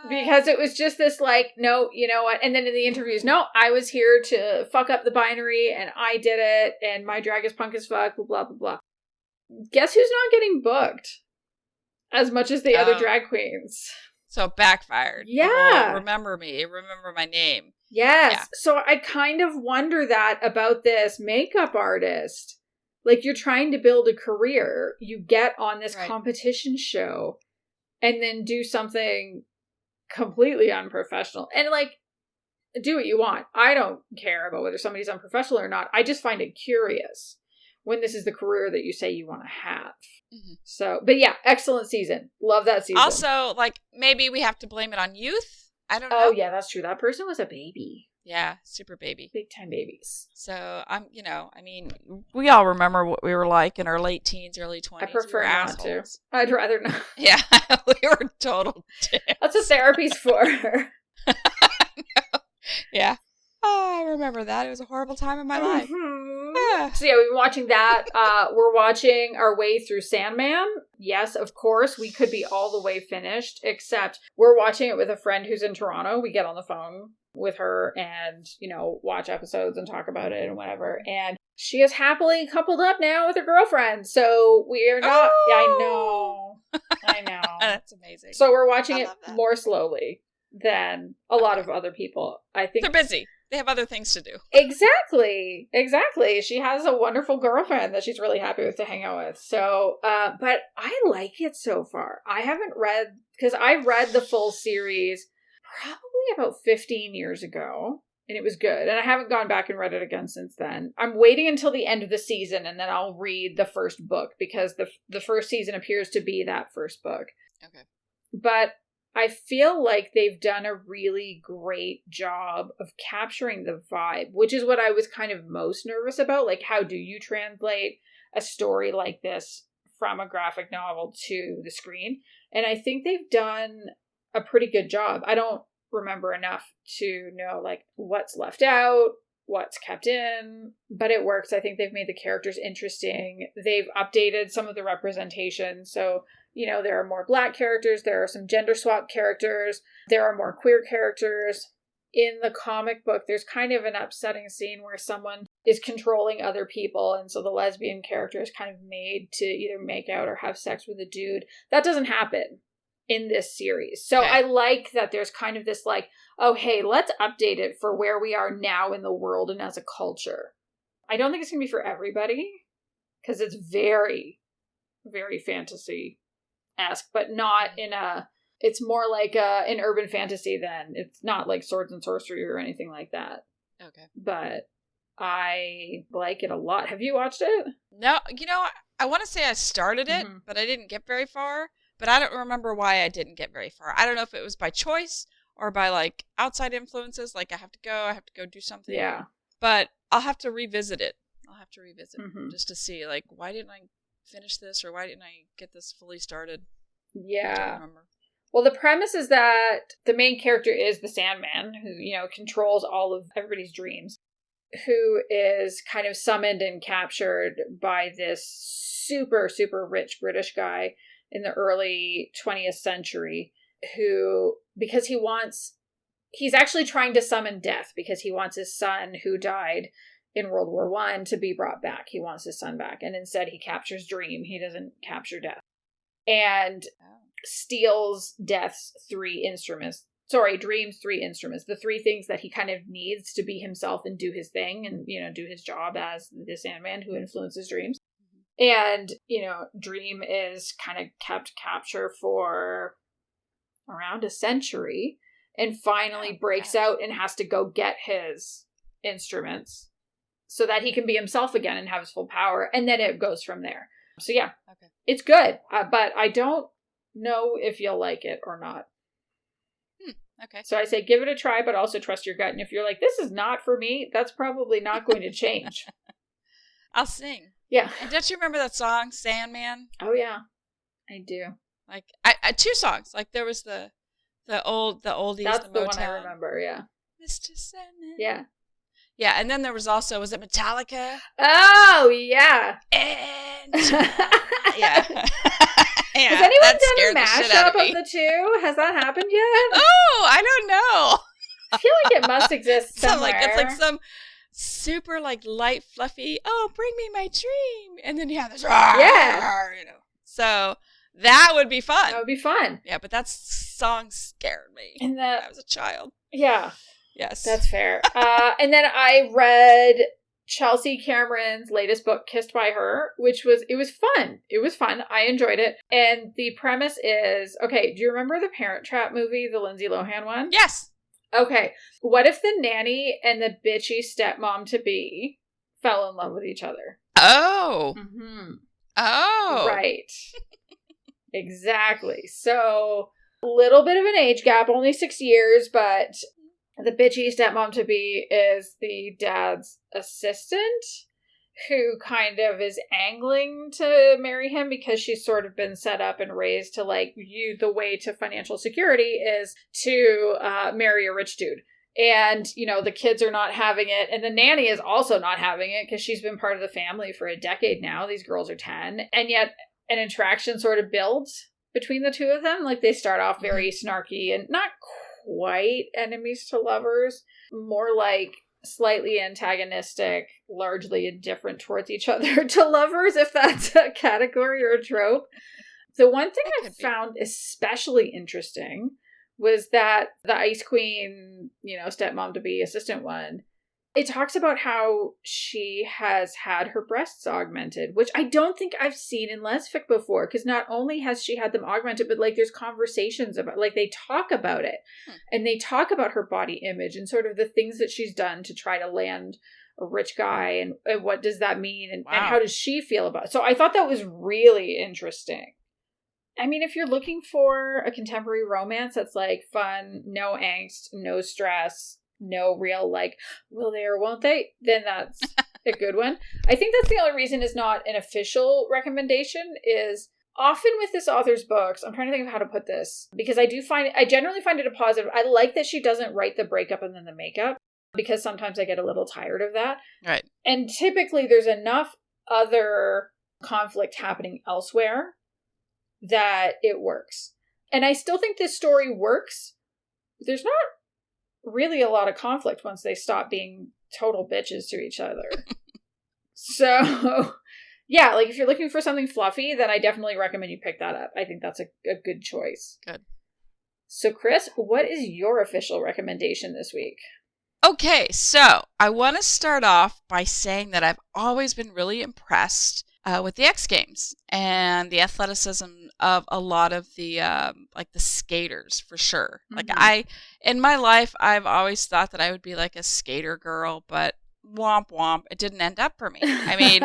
[SPEAKER 1] Because it was just this, like, no, you know what? And then in the interviews, no, I was here to fuck up the binary and I did it and my drag is punk as fuck, blah, blah, blah, blah. Guess who's not getting booked as much as the other drag queens?
[SPEAKER 2] So it backfired.
[SPEAKER 1] Yeah.
[SPEAKER 2] People remember me. Remember my name.
[SPEAKER 1] Yes.
[SPEAKER 2] Yeah.
[SPEAKER 1] So I kind of wonder that about this makeup artist. Like, you're trying to build a career. You get on this competition show and then do something completely unprofessional. And, like, do what you want. I don't care about whether somebody's unprofessional or not. I just find it curious when this is the career that you say you want to have. Mm-hmm. So, but yeah, excellent season. Love that season.
[SPEAKER 2] Also, like, maybe we have to blame it on youth. I don't know.
[SPEAKER 1] Oh, yeah, that's true. That person was a baby.
[SPEAKER 2] Yeah, super baby.
[SPEAKER 1] Big time babies.
[SPEAKER 2] So, I mean, we all remember what we were like in our late teens, early 20s.
[SPEAKER 1] I prefer
[SPEAKER 2] we
[SPEAKER 1] not to. I'd rather not.
[SPEAKER 2] Yeah, we were total dicks.
[SPEAKER 1] That's what therapy's for.
[SPEAKER 2] Yeah. Oh, I remember that. It was a horrible time in my life. Yeah.
[SPEAKER 1] So yeah, we've been watching that. We're watching our way through Sandman. Yes, of course, we could be all the way finished, except we're watching it with a friend who's in Toronto. We get on the phone with her and, you know, watch episodes and talk about it and whatever. And she is happily coupled up now with her girlfriend. So we are not...
[SPEAKER 2] Oh!
[SPEAKER 1] Yeah, I know.
[SPEAKER 2] That's amazing.
[SPEAKER 1] So we're watching it more slowly than a lot of other people. I think
[SPEAKER 2] they're busy. They have other things to do.
[SPEAKER 1] Exactly. She has a wonderful girlfriend that she's really happy with to hang out with. So, but I like it so far. I haven't read, because I read the full series probably about 15 years ago, and it was good. And I haven't gone back and read it again since then. I'm waiting until the end of the season, and then I'll read the first book, because the first season appears to be that first book.
[SPEAKER 2] Okay.
[SPEAKER 1] But I feel like they've done a really great job of capturing the vibe, which is what I was kind of most nervous about. Like, how do you translate a story like this from a graphic novel to the screen? And I think they've done a pretty good job. I don't remember enough to know, like, what's left out, what's kept in, but it works. I think they've made the characters interesting. They've updated some of the representation. So, you know, there are more Black characters, there are some gender swap characters, there are more queer characters. In the comic book, there's kind of an upsetting scene where someone is controlling other people, and so the lesbian character is kind of made to either make out or have sex with a dude. That doesn't happen in this series. So I like that there's kind of this like, oh, hey, let's update it for where we are now in the world and as a culture. I don't think it's going to be for everybody, because it's very, very fantasy-esque, but not in a... It's more like an urban fantasy then. It's not like swords and sorcery or anything like that.
[SPEAKER 2] Okay.
[SPEAKER 1] But I like it a lot. Have you watched it?
[SPEAKER 2] No, you know, I want to say I started it, but I didn't get very far. But I don't remember why I didn't get very far. I don't know if it was by choice or by, like, outside influences. Like, I have to go do something.
[SPEAKER 1] Yeah.
[SPEAKER 2] But I'll have to revisit it. Just to see, like, why didn't I finish this, or why didn't I get this fully started?
[SPEAKER 1] Yeah.
[SPEAKER 2] I don't remember.
[SPEAKER 1] Well, the premise is that the main character is the Sandman, who, you know, controls all of everybody's dreams, who is kind of summoned and captured by this super, super rich British guy in the early 20th century, who, because he's actually trying to summon death because he wants his son, who died in World War I, to be brought back. He wants his son back. And instead he captures Dream. He doesn't capture Death. And steals Death's Dream's 3 instruments. The 3 things that he kind of needs to be himself and do his thing and, you know, do his job as the Sandman who influences dreams. And, you know, Dream is kind of kept capture for around a century and finally breaks out and has to go get his instruments so that he can be himself again and have his full power. And then it goes from there. So yeah, It's good, but I don't know if you'll like it or not.
[SPEAKER 2] Okay.
[SPEAKER 1] So I say give it a try, but also trust your gut. And if you're like, this is not for me, that's probably not going to change.
[SPEAKER 2] I'll sing.
[SPEAKER 1] Yeah.
[SPEAKER 2] And don't you remember that song, Sandman?
[SPEAKER 1] Oh, yeah. I do.
[SPEAKER 2] Like, I 2 songs. Like, there was the oldies,
[SPEAKER 1] that's the
[SPEAKER 2] Motown.
[SPEAKER 1] one I remember, yeah.
[SPEAKER 2] Mr. Sandman.
[SPEAKER 1] Yeah.
[SPEAKER 2] Yeah, and then there was also, was it Metallica?
[SPEAKER 1] Oh, yeah.
[SPEAKER 2] And yeah.
[SPEAKER 1] Has anyone done a mashup of the 2? Has that happened yet?
[SPEAKER 2] Oh, I don't know.
[SPEAKER 1] I feel like it must exist somewhere.
[SPEAKER 2] It's like some super like light, fluffy, oh, bring me my dream. And then you have this, you know. So that would be fun.
[SPEAKER 1] That would be fun.
[SPEAKER 2] Yeah, but that song scared me when I was a child.
[SPEAKER 1] Yeah.
[SPEAKER 2] Yes.
[SPEAKER 1] That's fair. And then I read Chelsea Cameron's latest book, Kissed by Her, it was fun. It was fun. I enjoyed it. And the premise is, okay, do you remember the Parent Trap movie, the Lindsay Lohan one?
[SPEAKER 2] Yes.
[SPEAKER 1] Okay. What if the nanny and the bitchy stepmom-to-be fell in love with each other?
[SPEAKER 2] Oh.
[SPEAKER 1] Mm-hmm.
[SPEAKER 2] Oh.
[SPEAKER 1] Right. Exactly. So, a little bit of an age gap, only 6 years, but the bitchy stepmom-to-be is the dad's assistant, who kind of is angling to marry him because she's sort of been set up and raised to, like, the way to financial security is to marry a rich dude. And, you know, the kids are not having it. And the nanny is also not having it because she's been part of the family for a decade now. These girls are 10. And yet an attraction sort of builds between the two of them. Like, they start off very snarky and not quite enemies to lovers, more like slightly antagonistic, largely indifferent towards each other to lovers, if that's a category or a trope. The one thing I found especially interesting was that the Ice Queen, you know, stepmom-to-be assistant one, it talks about how she has had her breasts augmented, which I don't think I've seen in lesfic before, because not only has she had them augmented, but, like, there's conversations about, like, they talk about it, and they talk about her body image and sort of the things that she's done to try to land a rich guy, and what does that mean, and how does she feel about it. So I thought that was really interesting. I mean, if you're looking for a contemporary romance that's like fun, no angst, no stress, no real like, will they or won't they, then that's a good one. I think that's the only reason it's not an official recommendation is often with this author's books, I'm trying to think of how to put this, because I generally find it a positive. I like that she doesn't write the breakup and then the makeup, because sometimes I get a little tired of that.
[SPEAKER 2] Right.
[SPEAKER 1] And typically there's enough other conflict happening elsewhere that it works. And I still think this story works. There's not really a lot of conflict once they stop being total bitches to each other. So, yeah, like if you're looking for something fluffy, then I definitely recommend you pick that up. I think that's a good choice.
[SPEAKER 2] Good.
[SPEAKER 1] So, Kris, what is your official recommendation this week?
[SPEAKER 2] Okay, so I want to start off by saying that I've always been really impressed with the X Games and the athleticism of a lot of the like the skaters, for sure.
[SPEAKER 1] Mm-hmm.
[SPEAKER 2] Like in my life, I've always thought that I would be like a skater girl, but womp womp, it didn't end up for me. I mean,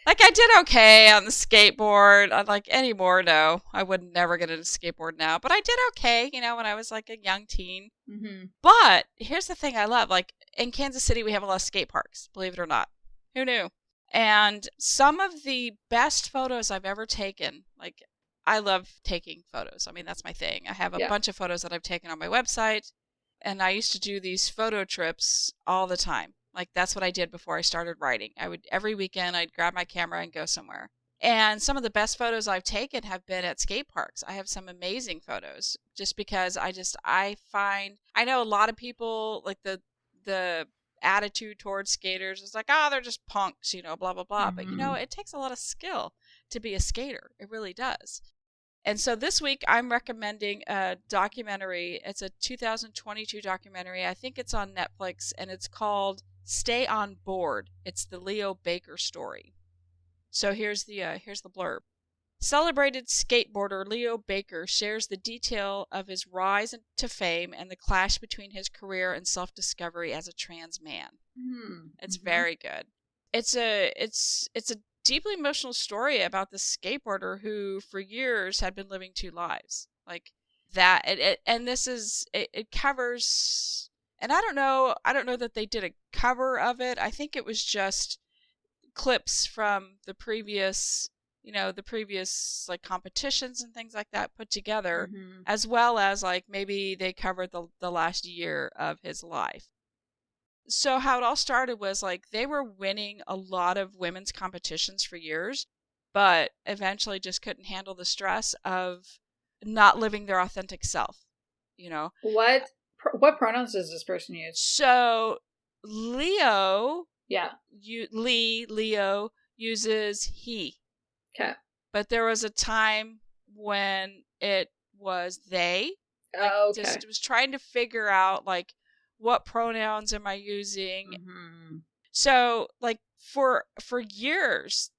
[SPEAKER 2] like I did okay on the skateboard. I'd like anymore, no, I would never get into skateboard now, but I did okay, you know, when I was like a young teen.
[SPEAKER 1] Mm-hmm.
[SPEAKER 2] But here's the thing I love, like in Kansas City, we have a lot of skate parks, believe it or not. Who knew? And some of the best photos I've ever taken, like I love taking photos. I mean, that's my thing. I have a bunch of photos that I've taken on my website, and I used to do these photo trips all the time. Like that's what I did before I started writing. Every weekend I'd grab my camera and go somewhere. And some of the best photos I've taken have been at skate parks. I have some amazing photos just because I know a lot of people like the attitude towards skaters is like, oh, they're just punks, you know, blah, blah, blah.
[SPEAKER 1] Mm-hmm.
[SPEAKER 2] But, you know, it takes a lot of skill to be a skater. It really does. And so this week I'm recommending a documentary. It's a 2022 documentary. I think it's on Netflix, and it's called Stay on Board. It's the Leo Baker story. So here's the blurb. Celebrated skateboarder Leo Baker shares the detail of his rise to fame and the clash between his career and self-discovery as a trans man.
[SPEAKER 1] Mm-hmm.
[SPEAKER 2] It's very good. It's a deeply emotional story about the skateboarder who for years had been living two lives. Like that it covers, and I don't know that they did a cover of it. I think it was just clips from the previous like competitions and things like that put together, as well as like maybe they covered the last year of his life. So how it all started was like they were winning a lot of women's competitions for years, but eventually just couldn't handle the stress of not living their authentic self, you know.
[SPEAKER 1] What pronouns does this person use?
[SPEAKER 2] So Leo, Leo uses he.
[SPEAKER 1] Okay.
[SPEAKER 2] But there was a time when it was they. Like,
[SPEAKER 1] okay.
[SPEAKER 2] Just was trying to figure out like what pronouns am I using.
[SPEAKER 1] Mm-hmm.
[SPEAKER 2] So like for years,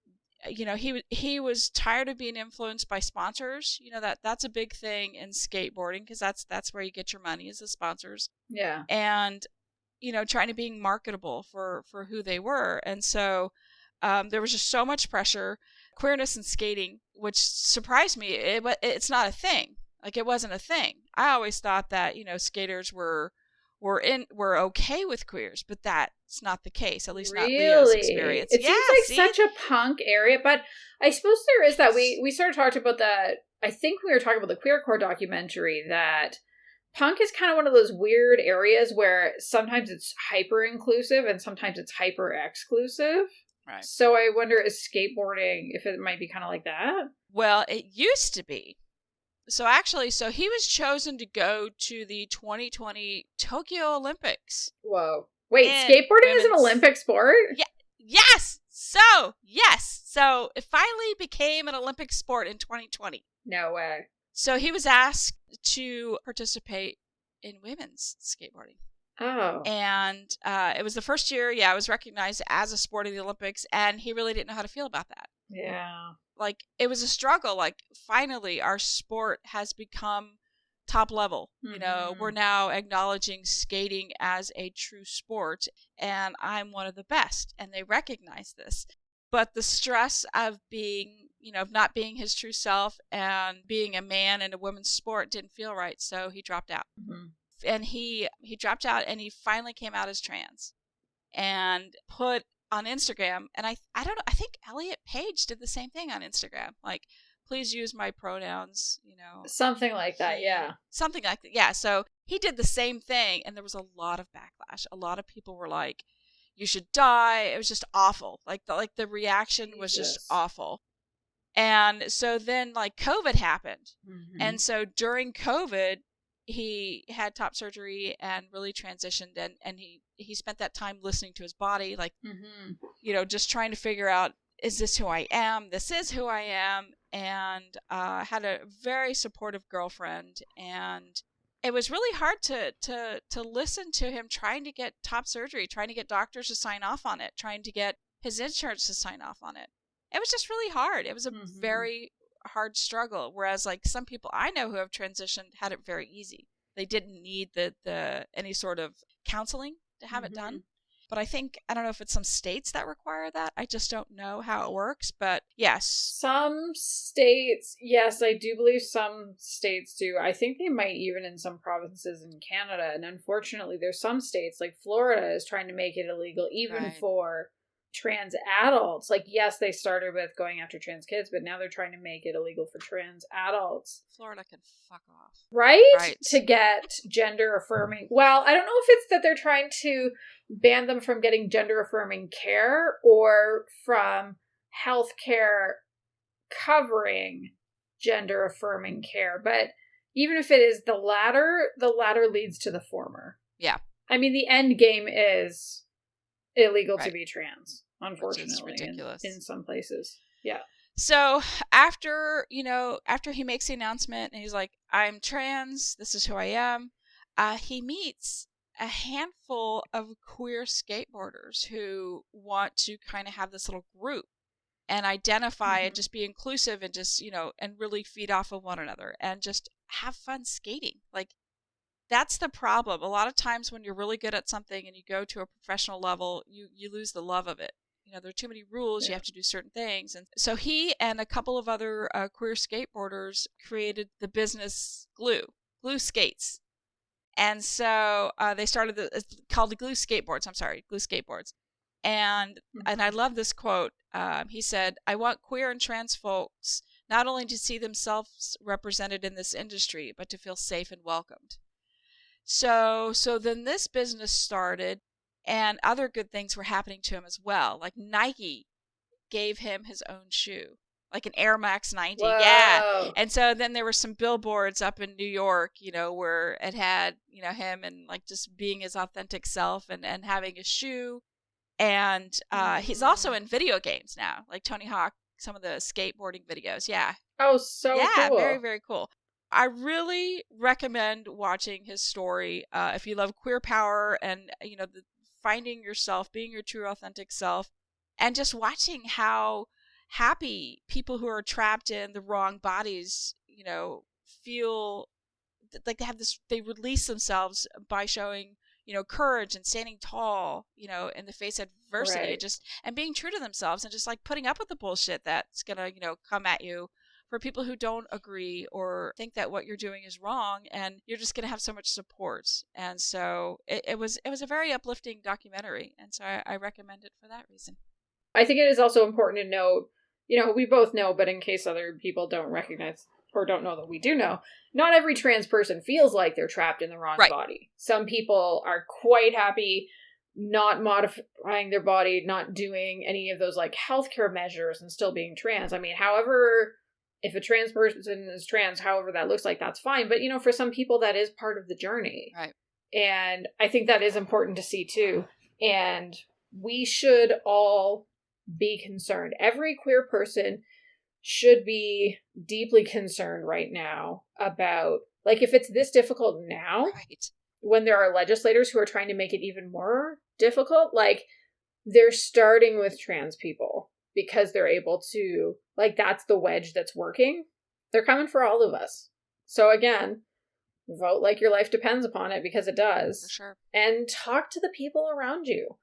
[SPEAKER 2] you know, he was tired of being influenced by sponsors. You know, that's a big thing in skateboarding because that's where you get your money is the sponsors.
[SPEAKER 1] Yeah.
[SPEAKER 2] And you know, trying to be marketable for who they were. And so there was just so much pressure. Queerness in skating, which surprised me, it's not a thing. Like it wasn't a thing. I always thought that, you know, skaters were okay with queers, but that's not the case. At least not Leo's experience.
[SPEAKER 1] It seems like such a punk area, but I suppose there is that we sort of talked about that. I think we were talking about the queercore documentary that punk is kind of one of those weird areas where sometimes it's hyper inclusive and sometimes it's hyper exclusive.
[SPEAKER 2] Right.
[SPEAKER 1] So I wonder, is skateboarding, if it might be kind of like that?
[SPEAKER 2] Well, it used to be. So he was chosen to go to the 2020 Tokyo Olympics.
[SPEAKER 1] Whoa. Wait, skateboarding is an Olympic sport?
[SPEAKER 2] Yeah. Yes. So it finally became an Olympic sport in 2020.
[SPEAKER 1] No way.
[SPEAKER 2] So he was asked to participate in women's skateboarding.
[SPEAKER 1] Oh.
[SPEAKER 2] And it was the first year, it was recognized as a sport of the Olympics, and he really didn't know how to feel about that.
[SPEAKER 1] Yeah.
[SPEAKER 2] Like, it was a struggle. Like, finally, our sport has become top level. Mm-hmm. You know, we're now acknowledging skating as a true sport, and I'm one of the best, and they recognize this. But the stress of being, of not being his true self, and being a man in a women's sport didn't feel right, so he dropped out.
[SPEAKER 1] Mm-hmm.
[SPEAKER 2] And he dropped out, and he finally came out as trans and put on Instagram, and I don't know, I think Elliot Page did the same thing on Instagram, like, please use my pronouns,
[SPEAKER 1] something like that. Yeah,
[SPEAKER 2] something like that. Yeah, so he did the same thing, and there was a lot of backlash. A lot of people were like, you should die. It was just awful. Like the reaction was just awful. And so then like COVID happened.
[SPEAKER 1] Mm-hmm.
[SPEAKER 2] And so during COVID, he had top surgery and really transitioned, and he spent that time listening to his body, like, just trying to figure out, is this who I am? This is who I am. And had a very supportive girlfriend, and it was really hard to listen to him trying to get top surgery, trying to get doctors to sign off on it, trying to get his insurance to sign off on it. It was just really hard. It was a very hard struggle. Whereas like some people I know who have transitioned had it very easy. They didn't need the any sort of counseling to have it done. But I don't know if it's some states that require that. I just don't know how it works. But yes.
[SPEAKER 1] Some states, yes, I do believe some states do. I think they might even in some provinces in Canada. And unfortunately, there's some states, like Florida, is trying to make it illegal even for trans adults. Like, yes, they started with going after trans kids, but now they're trying to make it illegal for trans adults.
[SPEAKER 2] Florida can fuck off.
[SPEAKER 1] Right? To get gender affirming. Well, I don't know if it's that they're trying to ban them from getting gender affirming care or from healthcare covering gender affirming care. But even if it is the latter leads to the former.
[SPEAKER 2] Yeah.
[SPEAKER 1] I mean, the end game is illegal to be trans, unfortunately. Which is ridiculous. In some places. Yeah.
[SPEAKER 2] So after he makes the announcement and he's like, I'm trans, this is who I am, he meets a handful of queer skateboarders who want to kind of have this little group and identify and just be inclusive and just, and really feed off of one another and just have fun skating. Like, that's the problem. A lot of times when you're really good at something and you go to a professional level, you lose the love of it. There are too many rules. You have to do certain things. And so he and a couple of other queer skateboarders created the business Glue Skates. And so they started called the Glue Skateboards. Glue Skateboards. And I love this quote. He said, I want queer and trans folks not only to see themselves represented in this industry, but to feel safe and welcomed. So then this business started, and other good things were happening to him as well. Like Nike gave him his own shoe, like an Air Max 90. Whoa. Yeah. And so then there were some billboards up in New York, where it had, him and like just being his authentic self and having a shoe. And he's also in video games now, like Tony Hawk, some of the skateboarding videos. Yeah.
[SPEAKER 1] Oh, so cool.
[SPEAKER 2] Yeah, very, very cool. I really recommend watching his story if you love queer power and, finding yourself, being your true authentic self, and just watching how happy people who are trapped in the wrong bodies, feel like they release themselves by showing, courage and standing tall, in the face of adversity, and being true to themselves and just like putting up with the bullshit that's gonna, come at you. For people who don't agree or think that what you're doing is wrong, and you're just going to have so much support. And so it was a very uplifting documentary, and so I recommend it for that reason.
[SPEAKER 1] I think it is also important to note, we both know, but in case other people don't recognize or don't know that we do know, not every trans person feels like they're trapped in the wrong body. Some people are quite happy not modifying their body, not doing any of those like healthcare measures and still being trans. I mean, however... If a trans person is trans, however that looks like, that's fine. But, for some people, that is part of the journey.
[SPEAKER 2] Right.
[SPEAKER 1] And I think that is important to see, too. And we should all be concerned. Every queer person should be deeply concerned right now about, like, if it's this difficult now, when there are legislators who are trying to make it even more difficult, like, they're starting with trans people. Because they're able to, like, that's the wedge that's working. They're coming for all of us. So again, vote like your life depends upon it, because it does.
[SPEAKER 2] For sure.
[SPEAKER 1] And talk to the people around you.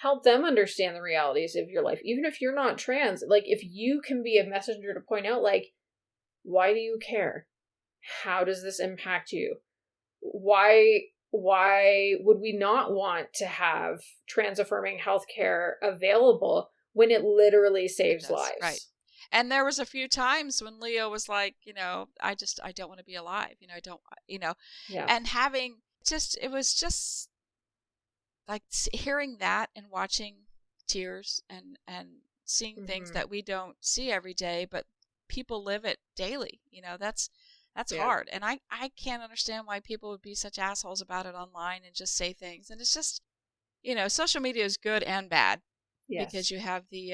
[SPEAKER 3] help them understand the realities of your life. Even if you're not trans, like if you can be a messenger to point out, like, why do you care? How does this impact you? Why would we not want to have trans affirming healthcare available when it literally saves lives?
[SPEAKER 2] Right. And there was a few times when Leo was like, I don't want to be alive. I don't,
[SPEAKER 3] Yeah.
[SPEAKER 2] and having it was just like hearing that and watching tears and seeing things that we don't see every day, but people live it daily. That's hard. And I can't understand why people would be such assholes about it online and just say things. And it's just, social media is good and bad. Yes. Because you have the,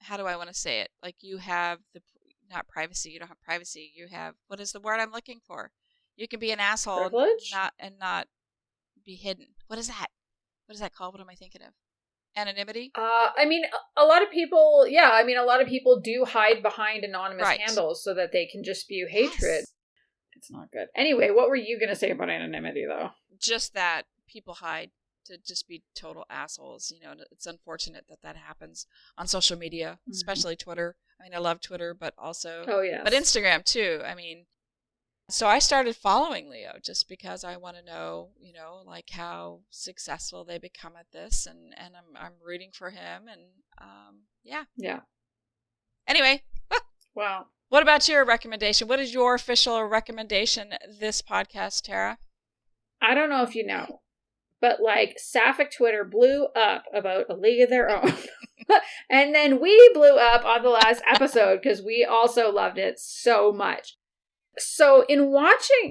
[SPEAKER 2] how do I want to say it? Like you have not privacy. You don't have privacy. You have, what is the word I'm looking for? You can be an asshole and not be hidden. What is that? What is that called? What am I thinking of? Anonymity?
[SPEAKER 3] I mean, a lot of people, a lot of people do hide behind anonymous handles so that they can just spew hatred. Yes. It's not good. Anyway, what were you going to say about anonymity, though?
[SPEAKER 2] Just that people hide to just be total assholes. It's unfortunate that happens on social media, especially Twitter. I mean, I love Twitter, but also...
[SPEAKER 3] Oh, yeah.
[SPEAKER 2] But Instagram, too. I mean... So I started following Leo just because I want to know, like how successful they become at this, and I'm rooting for him, and yeah. Anyway,
[SPEAKER 3] wow.
[SPEAKER 2] What about your recommendation? What is your official recommendation this podcast, Tara?
[SPEAKER 3] I don't know if you know, but like Sapphic Twitter blew up about A League of Their Own, and then we blew up on the last episode because we also loved it so much. So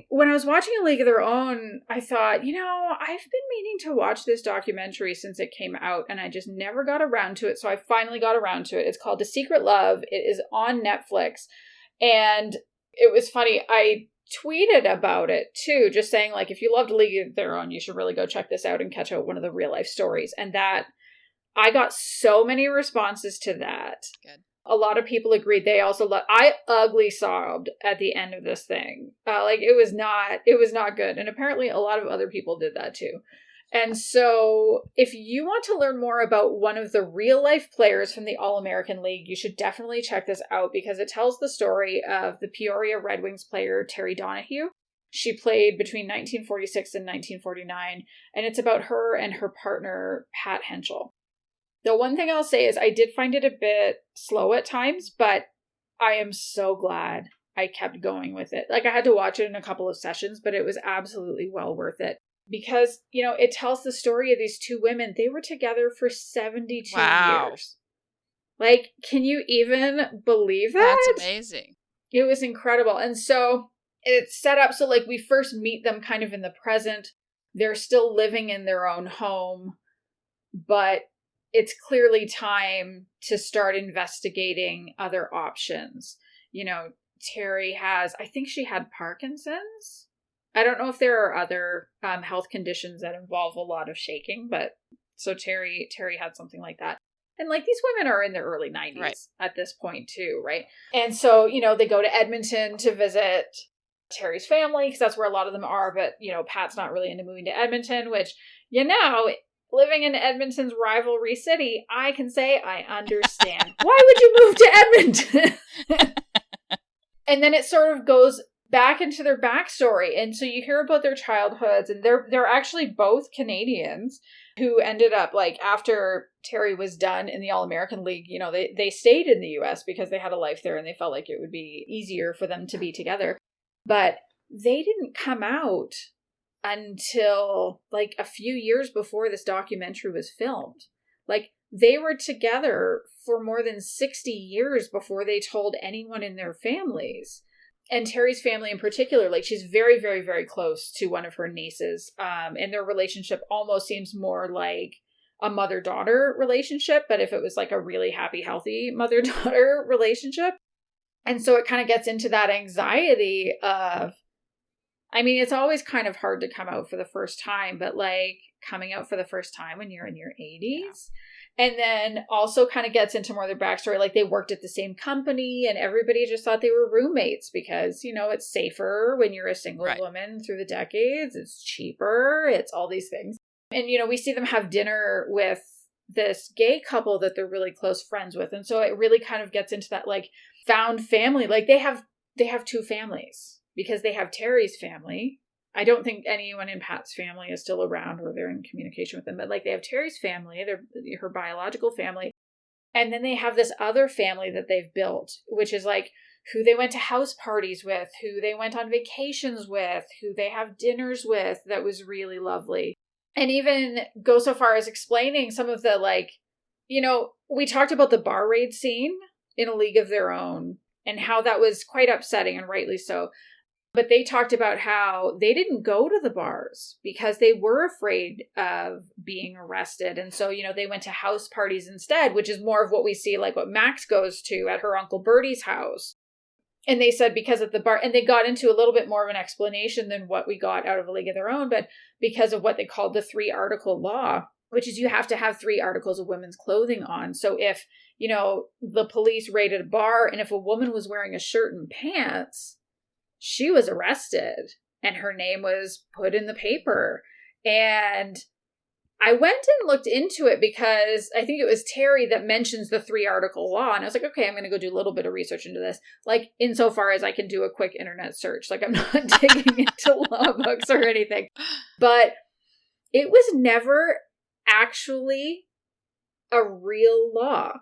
[SPEAKER 3] when I was watching A League of Their Own, I thought, I've been meaning to watch this documentary since it came out, and I just never got around to it. So I finally got around to it. It's called A Secret Love. It is on Netflix. And it was funny. I tweeted about it too, just saying, like, if you loved A League of Their Own, you should really go check this out and catch out one of the real life stories. And that I got so many responses to that.
[SPEAKER 2] Good.
[SPEAKER 3] A lot of people agreed. They also I ugly sobbed at the end of this thing. Like it was not good. And apparently a lot of other people did that too. And so if you want to learn more about one of the real life players from the All-American League, you should definitely check this out because it tells the story of the Peoria Red Wings player, Terry Donahue. She played between 1946 and 1949. And it's about her and her partner, Pat Henschel. The one thing I'll say is I did find it a bit slow at times, but I am so glad I kept going with it. Like I had to watch it in a couple of sessions, but it was absolutely well worth it because, it tells the story of these two women. They were together for 72 years. Like, can you even believe that?
[SPEAKER 2] That's amazing.
[SPEAKER 3] It was incredible. And so it's set up so like we first meet them kind of in the present. They're still living in their own home, but it's clearly time to start investigating other options. Terry I think she had Parkinson's. I don't know if there are other health conditions that involve a lot of shaking, but so Terry had something like that. And like these women are in their early 90s at this point too, right? And so, they go to Edmonton to visit Terry's family because that's where a lot of them are. But, Pat's not really into moving to Edmonton, which, living in Edmonton's rivalry city, I can say I understand. Why would you move to Edmonton? And then it sort of goes back into their backstory. And so you hear about their childhoods, and they're actually both Canadians who ended up, like, after Terry was done in the All-American League, they stayed in the U.S. because they had a life there and they felt like it would be easier for them to be together. But they didn't come out until like a few years before this documentary was filmed. Like they were together for more than 60 years before they told anyone in their families. And Terry's family in particular, like she's very, very, very close to one of her nieces. And their relationship almost seems more like a mother-daughter relationship, but if it was like a really happy, healthy mother-daughter relationship. And so it kind of gets into that anxiety of, I mean, it's always kind of hard to come out for the first time, but like coming out for the first time when you're in your 80s. And then also kind of gets into more of their backstory. Like they worked at the same company and everybody just thought they were roommates because, it's safer when you're a single woman through the decades. It's cheaper. It's all these things. And, we see them have dinner with this gay couple that they're really close friends with. And so it really kind of gets into that like found family. Like they have two families because they have Terry's family. I don't think anyone in Pat's family is still around or they're in communication with them, but like they have Terry's family, they're her biological family. And then they have this other family that they've built, which is like who they went to house parties with, who they went on vacations with, who they have dinners with. That was really lovely. And even go so far as explaining some of the like, you know, we talked about the bar raid scene in A League of Their Own and how that was quite upsetting and rightly so. But they talked about how they didn't go to the bars because they were afraid of being arrested. And so, you know, they went to house parties instead, which is more of what we see, like what Max goes to at her Uncle Bertie's house. And they said because of the bar, and they got into a little bit more of an explanation than what we got out of A League of Their Own, but because of what they called the 3-article law, which is you have to have 3 articles of women's clothing on. So if, you know, the police raided a bar and if a woman was wearing a shirt and pants, she was arrested and her name was put in the paper. And I went and looked into it because I think it was Terry that mentions the 3-article law. And I was like, okay, I'm going to go do a little bit of research into this. Like insofar as I can do a quick internet search. Like I'm not digging into law books or anything. But it was never actually a real law.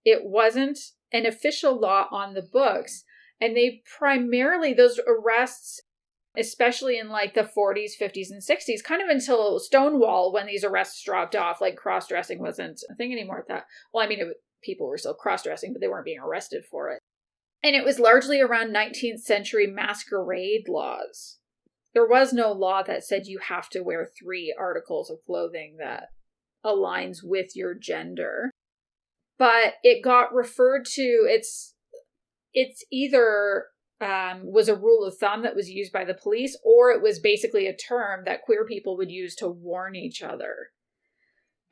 [SPEAKER 3] It wasn't an official law on the books. And they primarily, those arrests, especially in like the 40s, 50s, and 60s, kind of until Stonewall, when these arrests dropped off, like cross-dressing wasn't a thing anymore at that. Well, I mean, people were still cross-dressing, but they weren't being arrested for it. And it was largely around 19th century masquerade laws. There was no law that said you have to wear 3 articles of clothing that aligns with your gender. But it got referred to, it's either was a rule of thumb that was used by the police, or it was basically a term that queer people would use to warn each other.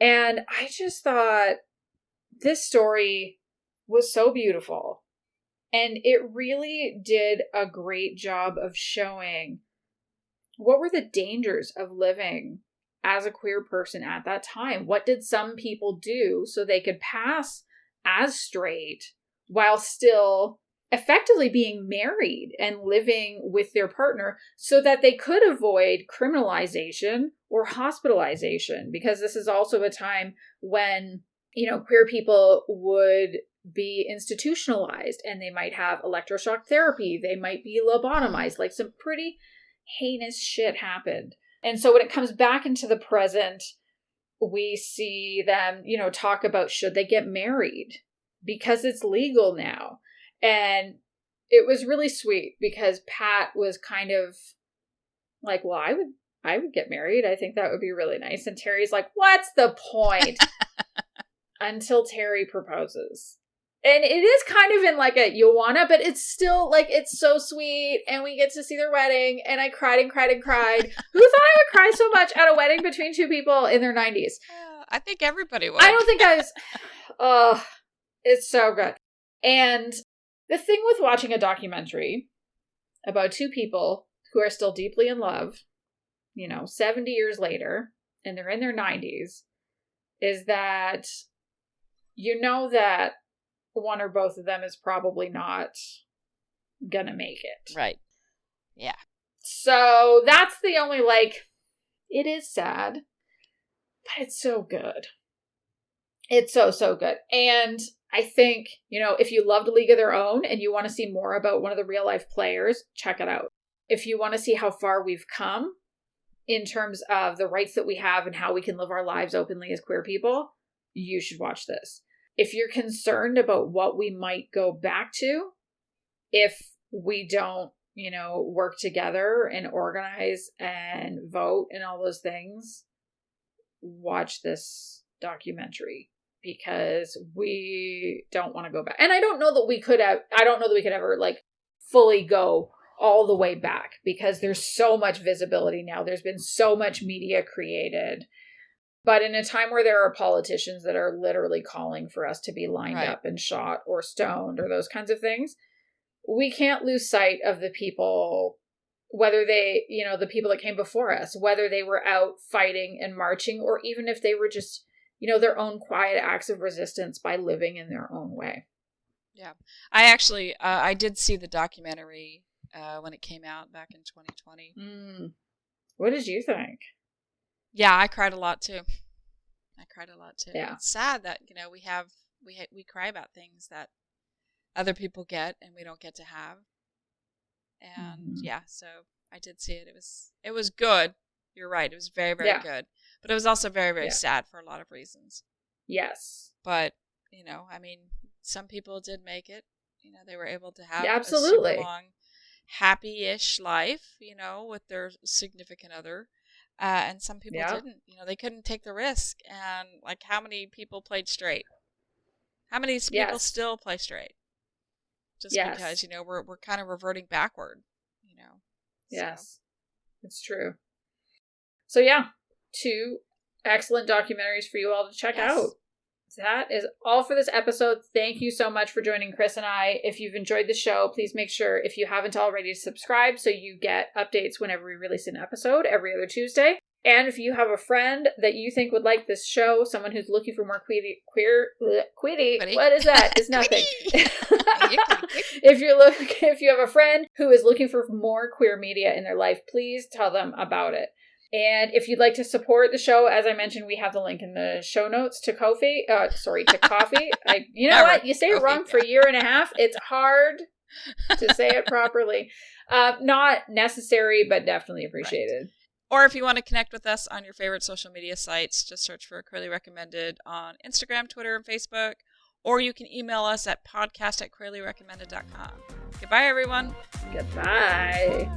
[SPEAKER 3] And I just thought this story was so beautiful. And it really did a great job of showing what were the dangers of living as a queer person at that time. What did some people do so they could pass as straight while still effectively being married and living with their partner so that they could avoid criminalization or hospitalization? Because this is also a time when, you know, queer people would be institutionalized and they might have electroshock therapy. They might be lobotomized. Like some pretty heinous shit happened. And so when it comes back into the present, we see them, you know, talk about should they get married because it's legal now. And it was really sweet because Pat was kind of like, well, I would get married. I think that would be really nice. And Terry's like, what's the point? Until Terry proposes. And it is kind of in like a you wanna, but it's still like, it's so sweet. And we get to see their wedding. And I cried and cried and cried. Who thought I would cry so much at a wedding between 2 people in their 90s?
[SPEAKER 2] I think everybody would.
[SPEAKER 3] I don't think I was. Oh, it's so good. And the thing with watching a documentary about 2 people who are still deeply in love, you know, 70 years later, and they're in their 90s, is that you know that one or both of them is probably not gonna make it.
[SPEAKER 2] Right. Yeah.
[SPEAKER 3] So that's the only, like, it is sad, but it's so good. It's so, so good. And I think, you know, if you loved A League of Their Own and you want to see more about one of the real life players, check it out. If you want to see how far we've come in terms of the rights that we have and how we can live our lives openly as queer people, you should watch this. If you're concerned about what we might go back to if we don't, you know, work together and organize and vote and all those things, watch this documentary. Because we don't want to go back. And I don't know that we could ever like fully go all the way back because there's so much visibility now. There's been so much media created. But in a time where there are politicians that are literally calling for us to be lined up and shot or stoned or those kinds of things, we can't lose sight of the people, whether they, you know, the people that came before us, whether they were out fighting and marching or even if they were just their own quiet acts of resistance by living in their own way.
[SPEAKER 2] Yeah. I actually, I did see the documentary when it came out back in 2020.
[SPEAKER 3] What did you think?
[SPEAKER 2] Yeah, I cried a lot too.
[SPEAKER 3] Yeah.
[SPEAKER 2] It's sad that, we cry about things that other people get and we don't get to have. And yeah, so I did see it. It was good. You're right. It was very, very good. But it was also very, very sad for a lot of reasons.
[SPEAKER 3] Yes.
[SPEAKER 2] But, some people did make it. They were able to have a
[SPEAKER 3] absolutely
[SPEAKER 2] super long, happy-ish life, with their significant other. And some people didn't. They couldn't take the risk. And, how many people played straight? How many people still play straight? Just because, we're kind of reverting backward,
[SPEAKER 3] Yes, it's true. So yeah, 2 excellent documentaries for you all to check out. That is all for this episode. Thank you so much for joining Kris and I. If you've enjoyed the show, please make sure, if you haven't already, to subscribe so you get updates whenever we release an episode every other Tuesday. And if you have a friend that you think would like this show, someone who's looking for more queedy, what is that? It's nothing. If you have a friend who is looking for more queer media in their life, please tell them about it. And if you'd like to support the show, as I mentioned, we have the link in the show notes to Ko-fi. To Coffee. You know what? You say it wrong for a year and a half. It's hard to say it properly. Not necessary, but definitely appreciated.
[SPEAKER 2] Right. Or if you want to connect with us on your favorite social media sites, just search for Queerly Recommended on Instagram, Twitter, and Facebook. Or you can email us at podcast@queerlyrecommended.com. Goodbye, everyone.
[SPEAKER 3] Goodbye.